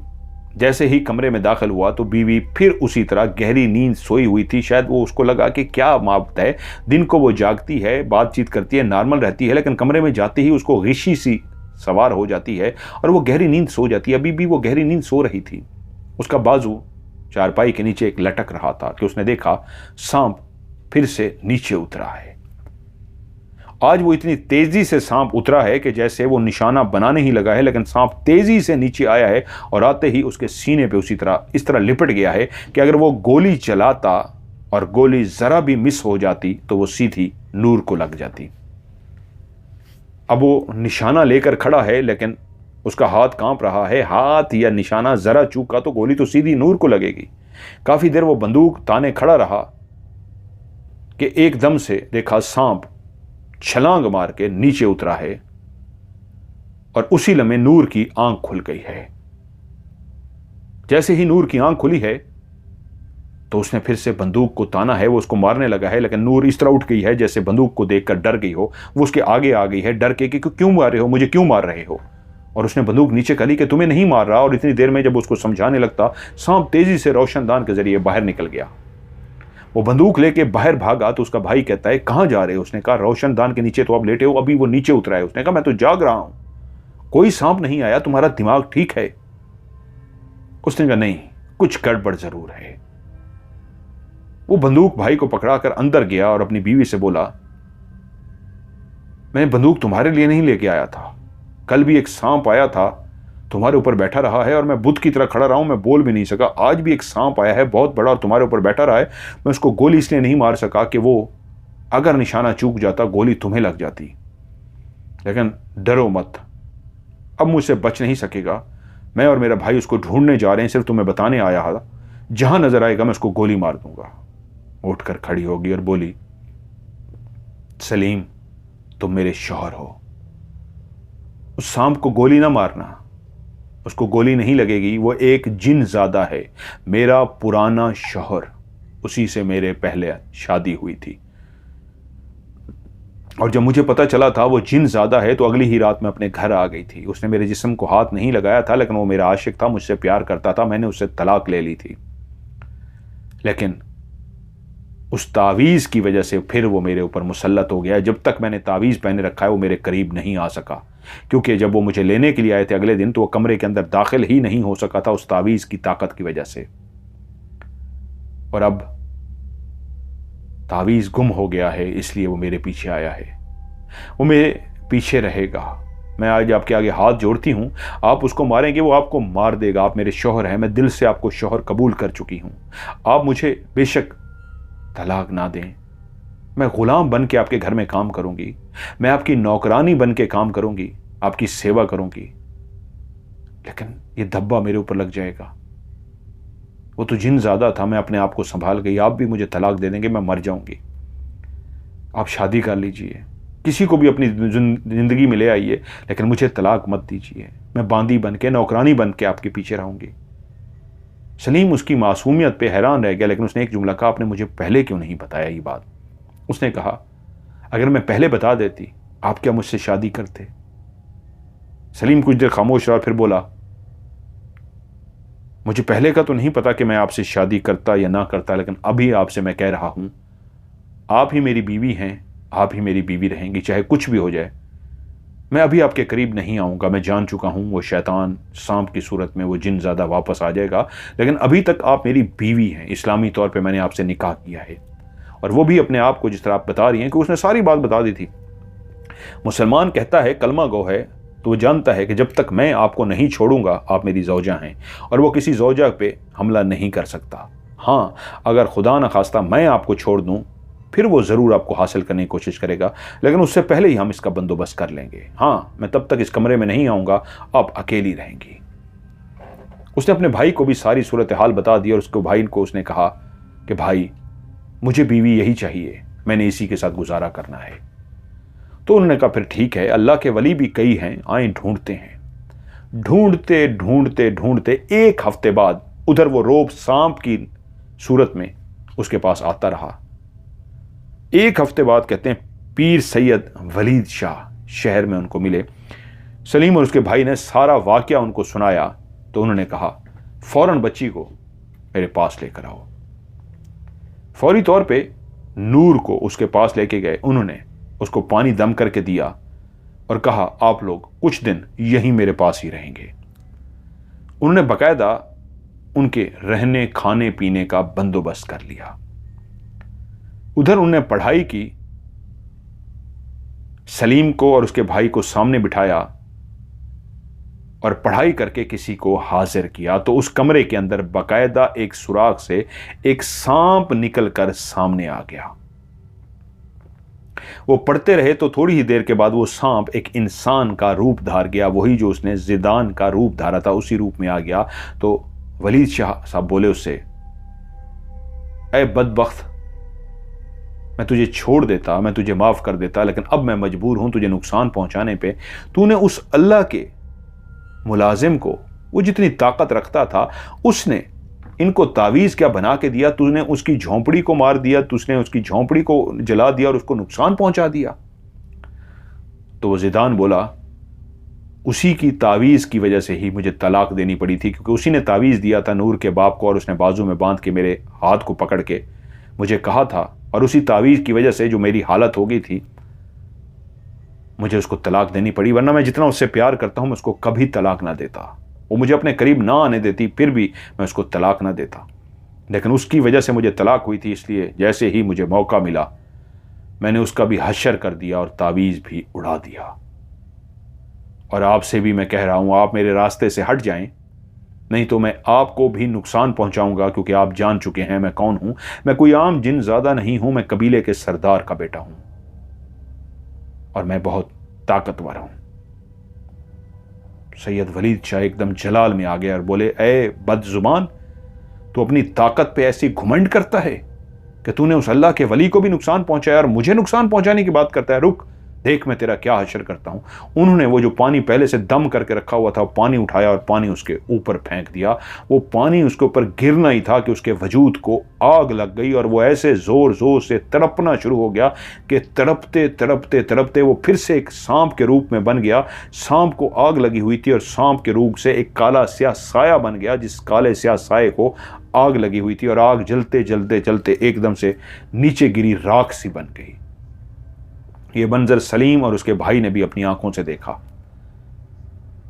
जैसे ही कमरे में दाखिल हुआ तो बीवी फिर उसी तरह गहरी नींद सोई हुई थी। शायद वो उसको लगा कि क्या मापता है, दिन को वो जागती है, बातचीत करती है, नॉर्मल रहती है, लेकिन कमरे में जाते ही उसको गिशी सी सवार हो जाती है और वो गहरी नींद सो जाती है। अभी भी वो गहरी नींद सो रही थी। उसका बाजू चारपाई के नीचे एक लटक रहा था कि उसने देखा सांप फिर से नीचे उतरा है। आज वो इतनी तेजी से सांप उतरा है कि जैसे वो निशाना बनाने ही लगा है, लेकिन सांप तेजी से नीचे आया है और आते ही उसके सीने पे उसी तरह इस तरह लिपट गया है कि अगर वो गोली चलाता और गोली जरा भी मिस हो जाती तो वो सीधी नूर को लग जाती। अब वो निशाना लेकर खड़ा है, लेकिन उसका हाथ कांप रहा है। हाथ या निशाना जरा चूका तो गोली तो सीधी नूर को लगेगी। काफी देर वो बंदूक ताने खड़ा रहा कि एकदम से देखा सांप छलांग मार के नीचे उतरा है और उसी लम्हे नूर की आंख खुल गई है। जैसे ही नूर की आंख खुली है तो उसने फिर से बंदूक को ताना है, वो उसको मारने लगा है, लेकिन नूर इस तरह उठ गई है जैसे बंदूक को देखकर डर गई हो। वो उसके आगे आ गई है डर के कि क्यों मार रहे हो, मुझे क्यों मार रहे हो। और उसने बंदूक नीचे करी कि तुम्हें नहीं मार रहा। और इतनी देर में जब उसको समझाने लगता, सांप तेजी से रोशनदान के जरिए बाहर निकल गया। वो बंदूक लेके बाहर भागा तो उसका भाई कहता है कहां जा रहे हो। उसने कहा रोशनदान के नीचे तो आप लेटे हो, अभी वो नीचे उतरा है। उसने कहा मैं तो जाग रहा हूं, कोई सांप नहीं आया, तुम्हारा दिमाग ठीक है। उसने कहा नहीं, कुछ गड़बड़ जरूर है। वो बंदूक भाई को पकड़ाकर अंदर गया और अपनी बीवी से बोला मैं बंदूक तुम्हारे लिए नहीं लेके आया था, कल भी एक सांप आया था, तुम्हारे ऊपर बैठा रहा है और मैं बुद्ध की तरह खड़ा रहा हूं, मैं बोल भी नहीं सका। आज भी एक सांप आया है बहुत बड़ा और तुम्हारे ऊपर बैठा रहा है। मैं उसको गोली इसलिए नहीं मार सका कि वो अगर निशाना चूक जाता गोली तुम्हें लग जाती। लेकिन डरो मत, अब मुझसे बच नहीं सकेगा। मैं और मेरा भाई उसको ढूंढने जा रहे हैं, सिर्फ तुम्हें बताने आया था, जहां नजर आएगा मैं उसको गोली मार दूंगा। उठकर खड़ी होगी और बोली सलीम तुम मेरे शौहर हो, उस सांप को गोली ना मारना, उसको गोली नहीं लगेगी, वो एक जिन ज़ादा है, मेरा पुराना शौहर, उसी से मेरे पहले शादी हुई थी। और जब मुझे पता चला था वो जिन ज़ादा है तो अगली ही रात में अपने घर आ गई थी। उसने मेरे जिस्म को हाथ नहीं लगाया था, लेकिन वो मेरा आशिक था, मुझसे प्यार करता था। मैंने उससे तलाक ले ली थी, लेकिन उस तावीज़ की वजह से फिर वो मेरे ऊपर मुसल्लत हो गया। जब तक मैंने तावीज़ पहने रखा है वो मेरे करीब नहीं आ सका, क्योंकि जब वो मुझे लेने के लिए आए थे अगले दिन तो वो कमरे के अंदर दाखिल ही नहीं हो सका था उस तावीज़ की ताकत की वजह से। और अब तावीज़ गुम हो गया है, इसलिए वो मेरे पीछे आया है, वो मेरे पीछे रहेगा। मैं आज आपके आगे हाथ जोड़ती हूं, आप उसको मारेंगे वो आपको मार देगा। आप मेरे शौहर हैं, मैं दिल से आपको शौहर कबूल कर चुकी हूं। आप मुझे बेशक तलाक ना दें, मैं गुलाम बन के आपके घर में काम करूंगी, मैं आपकी नौकरानी बन के काम करूंगी, आपकी सेवा करूंगी, लेकिन ये धब्बा मेरे ऊपर लग जाएगा। वो तो जिन ज़्यादा था, मैं अपने आप को संभाल गई। आप भी मुझे तलाक दे देंगे, मैं मर जाऊंगी। आप शादी कर लीजिए, किसी को भी अपनी जिंदगी में ले आइए, लेकिन मुझे तलाक मत दीजिए। मैं बांदी बन के, नौकरानी बन के आपके पीछे रहूंगी। सलीम उसकी मासूमियत पे हैरान रह गया, लेकिन उसने एक जुमला कहा, आपने मुझे पहले क्यों नहीं बताया ये बात। उसने कहा अगर मैं पहले बता देती आप क्या मुझसे शादी करते। सलीम कुछ देर खामोश रहा, फिर बोला मुझे पहले का तो नहीं पता कि मैं आपसे शादी करता या ना करता, लेकिन अभी आपसे मैं कह रहा हूं आप ही मेरी बीवी हैं, आप ही मेरी बीवी रहेंगी, चाहे कुछ भी हो जाए। मैं अभी आपके करीब नहीं आऊंगा, मैं जान चुका हूं वो शैतान सांप की सूरत में, वो जिन ज़्यादा वापस आ जाएगा, लेकिन अभी तक आप मेरी बीवी हैं। इस्लामी तौर पे मैंने आपसे निकाह किया है, और वो भी अपने आप को जिस तरह आप बता रही हैं कि उसने सारी बात बता दी थी। मुसलमान कहता है कलमा गो है तो वो जानता है कि जब तक मैं आपको नहीं छोड़ूंगा आप मेरी ज़ौजा हैं, और वो किसी ज़ौजा पे हमला नहीं कर सकता। हाँ, अगर खुदा न खास्ता मैं आपको छोड़ दूं फिर वो ज़रूर आपको हासिल करने की कोशिश करेगा, लेकिन उससे पहले ही हम इसका बंदोबस्त कर लेंगे। हाँ, मैं तब तक इस कमरे में नहीं आऊँगा, आप अकेली रहेंगी। उसने अपने भाई को भी सारी सूरत हाल बता दी और उसको भाई को उसने कहा कि भाई, मुझे बीवी यही चाहिए, मैंने इसी के साथ गुजारा करना है। तो उन्होंने कहा फिर ठीक है, अल्लाह के वली भी कई हैं, आए ढूंढते हैं। ढूंढते ढूंढते ढूंढते 1 हफ्ते बाद उधर वो रोब सांप की सूरत में उसके पास आता रहा। 1 हफ्ते बाद कहते हैं पीर सैयद वलीद शाह शहर में उनको मिले। सलीम और उसके भाई ने सारा वाकया उनको सुनाया तो उन्होंने कहा फौरन बच्ची को मेरे पास लेकर आओ। फौरी तौर पे नूर को उसके पास लेके गए। उन्होंने उसको पानी दम करके दिया और कहा आप लोग कुछ दिन यहीं मेरे पास ही रहेंगे। उन्होंने बकायदा उनके रहने खाने पीने का बंदोबस्त कर लिया। उधर उन्होंने पढ़ाई की। सलीम को और उसके भाई को सामने बिठाया और पढ़ाई करके किसी को हाजिर किया तो उस कमरे के अंदर बकायदा एक सुराख से एक सांप निकलकर सामने आ गया। वो पढ़ते रहे तो थोड़ी ही देर के बाद वो सांप एक इंसान का रूप धार गया, वही जो उसने जिदान का रूप धारा था उसी रूप में आ गया। तो वलीद शाह साहब बोले उससे, ऐ बदबख्त, मैं तुझे छोड़ देता, मैं तुझे माफ कर देता, लेकिन अब मैं मजबूर हूं तुझे नुकसान पहुंचाने पे। तूने उस अल्लाह के मुलाजिम को, वो जितनी ताकत रखता था, उसने इनको तावीज क्या बना के दिया, तूने उसकी झोंपड़ी को मार दिया, तुझने उसकी झोंपड़ी को जला दिया और उसको नुकसान पहुंचा दिया। तो वो जिदान बोला उसी की तावीज की वजह से ही मुझे तलाक देनी पड़ी थी, क्योंकि उसी ने तावीज दिया था नूर के बाप को और उसने बाजू में बांध के मेरे हाथ को पकड़ के मुझे कहा था, और उसी तावीज की वजह से जो मेरी हालत हो गई थी मुझे उसको तलाक देनी पड़ी, वरना मैं जितना उससे प्यार करता हूं मैं उसको कभी तलाक ना देता। वो मुझे अपने करीब ना आने देती फिर भी मैं उसको तलाक ना देता, लेकिन उसकी वजह से मुझे तलाक हुई थी, इसलिए जैसे ही मुझे मौका मिला मैंने उसका भी हशर कर दिया और तावीज़ भी उड़ा दिया। और आपसे भी मैं कह रहा हूं आप मेरे रास्ते से हट जाएं, नहीं तो मैं आपको भी नुकसान पहुंचाऊंगा, क्योंकि आप जान चुके हैं मैं कौन हूं। मैं कोई आम जिन ज़्यादा नहीं हूं, मैं कबीले के सरदार का बेटा हूं और मैं बहुत ताकतवर हूं। सैयद वलीद शाह एकदम जलाल में आ गया और बोले, ए बदजुबान, तू अपनी ताकत पे ऐसी घुमंड करता है कि तूने उस अल्लाह के वली को भी नुकसान पहुंचाया और मुझे नुकसान पहुंचाने की बात करता है। रुक, देख मैं तेरा क्या हशर करता हूं। उन्होंने वो जो पानी पहले से दम करके रखा हुआ था पानी उठाया और पानी उसके ऊपर फेंक दिया। वो पानी उसके ऊपर गिरना ही था कि उसके वजूद को आग लग गई और वो ऐसे जोर जोर से तड़पना शुरू हो गया कि तड़पते तड़पते तड़पते वो फिर से एक सांप के रूप में बन गया। सांप को आग लगी हुई थी और सांप के रूप से एक काला स्याह साया बन गया, जिस काले स्याह साये को आग लगी हुई थी और आग जलते जलते जलते एकदम से नीचे गिरी राख सी बन गई। ये मंजर सलीम और उसके भाई ने भी अपनी आंखों से देखा।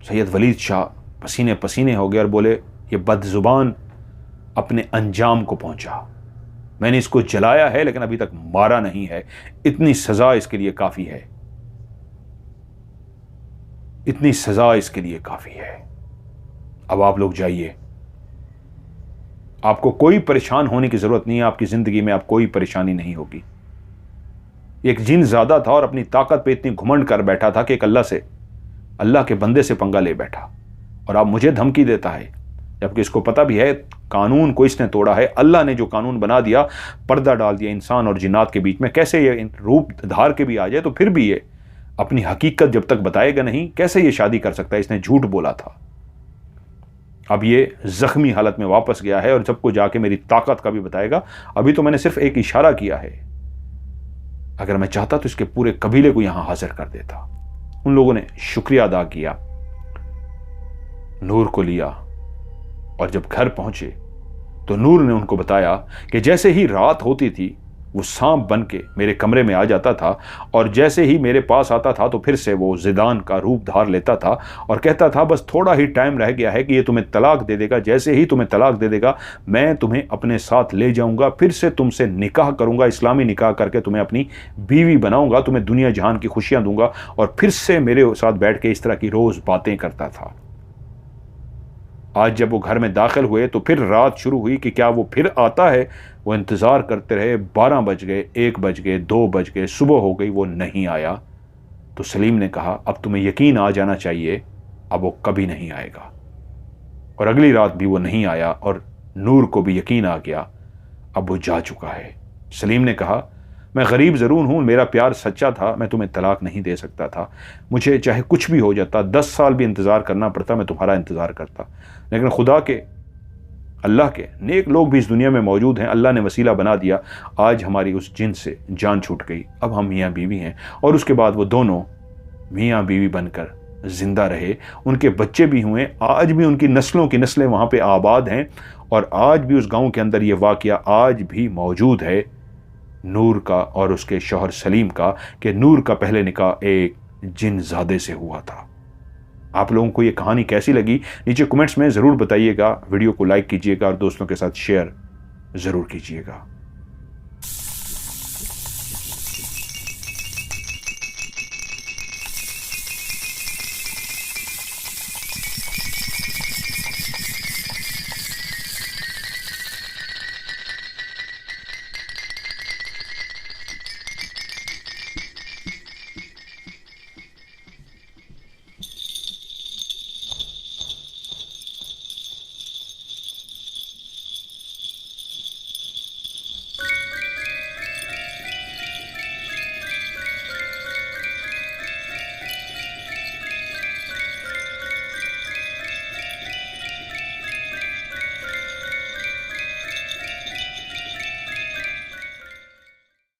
सैयद वलीद शाह पसीने पसीने हो गए और बोले, ये बदजुबान अपने अंजाम को पहुंचा। मैंने इसको जलाया है लेकिन अभी तक मारा नहीं है, इतनी सजा इसके लिए काफी है, इतनी सजा इसके लिए काफी है। अब आप लोग जाइए, आपको कोई परेशान होने की जरूरत नहीं है, आपकी जिंदगी में आप कोई परेशानी नहीं होगी। एक जिन ज्यादा था और अपनी ताकत पे इतनी घुमंड कर बैठा था कि एक अल्लाह के बंदे से पंगा ले बैठा, और अब मुझे धमकी देता है, जबकि इसको पता भी है कानून को इसने तोड़ा है। अल्लाह ने जो कानून बना दिया, पर्दा डाल दिया इंसान और जिन्नात के बीच में, कैसे ये रूप धार के भी आ जाए तो फिर भी ये अपनी हकीकत जब तक बताएगा नहीं, कैसे ये शादी कर सकता है। इसने झूठ बोला था। अब ये जख्मी हालत में वापस गया है और सबको जाके मेरी ताकत का भी बताएगा। अभी तो मैंने सिर्फ एक इशारा किया है, अगर मैं चाहता तो इसके पूरे कबीले को यहां हाजिर कर देता। उन लोगों ने शुक्रिया अदा किया, नूर को लिया और जब घर पहुंचे तो नूर ने उनको बताया कि जैसे ही रात होती थी वो सांप बन के मेरे कमरे में आ जाता था और जैसे ही मेरे पास आता था तो फिर से वो जिदान का रूप धार लेता था और कहता था बस थोड़ा ही टाइम रह गया है कि ये तुम्हें तलाक दे देगा, जैसे ही तुम्हें तलाक दे देगा मैं तुम्हें अपने साथ ले जाऊंगा, फिर से तुमसे निकाह करूंगा, इस्लामी निकाह करके तुम्हें अपनी बीवी बनाऊंगा, तुम्हें दुनिया जहान की खुशियां दूंगा। और फिर से मेरे साथ बैठ के इस तरह की रोज बातें करता था। आज जब वो घर में दाखिल हुए तो फिर रात शुरू हुई कि क्या वो फिर आता है। वो इंतज़ार करते रहे, 12 बज गए, 1 बज गए, 2 बज गए, सुबह हो गई, वो नहीं आया। तो सलीम ने कहा अब तुम्हें यकीन आ जाना चाहिए, अब वो कभी नहीं आएगा। और अगली रात भी वो नहीं आया और नूर को भी यकीन आ गया अब वो जा चुका है। सलीम ने कहा मैं गरीब ज़रूर हूँ, मेरा प्यार सच्चा था, मैं तुम्हें तलाक नहीं दे सकता था। मुझे चाहे कुछ भी हो जाता, 10 साल भी इंतज़ार करना पड़ता, मैं तुम्हारा इंतज़ार करता। लेकिन खुदा के, अल्लाह के नेक लोग भी इस दुनिया में मौजूद हैं। अल्लाह ने वसीला बना दिया, आज हमारी उस जिन से जान छूट गई। अब हम मियाँ बीवी हैं। और उसके बाद वो दोनों मियाँ बीवी बनकर जिंदा रहे, उनके बच्चे भी हुए। आज भी उनकी नस्लों की नस्लें वहाँ पे आबाद हैं और आज भी उस गांव के अंदर ये वाक़या आज भी मौजूद है नूर का और उसके शौहर सलीम का, कि नूर का पहले निकाह एक जिनज़ादे से हुआ था। आप लोगों को ये कहानी कैसी लगी नीचे कमेंट्स में ज़रूर बताइएगा। वीडियो को लाइक कीजिएगा और दोस्तों के साथ शेयर ज़रूर कीजिएगा।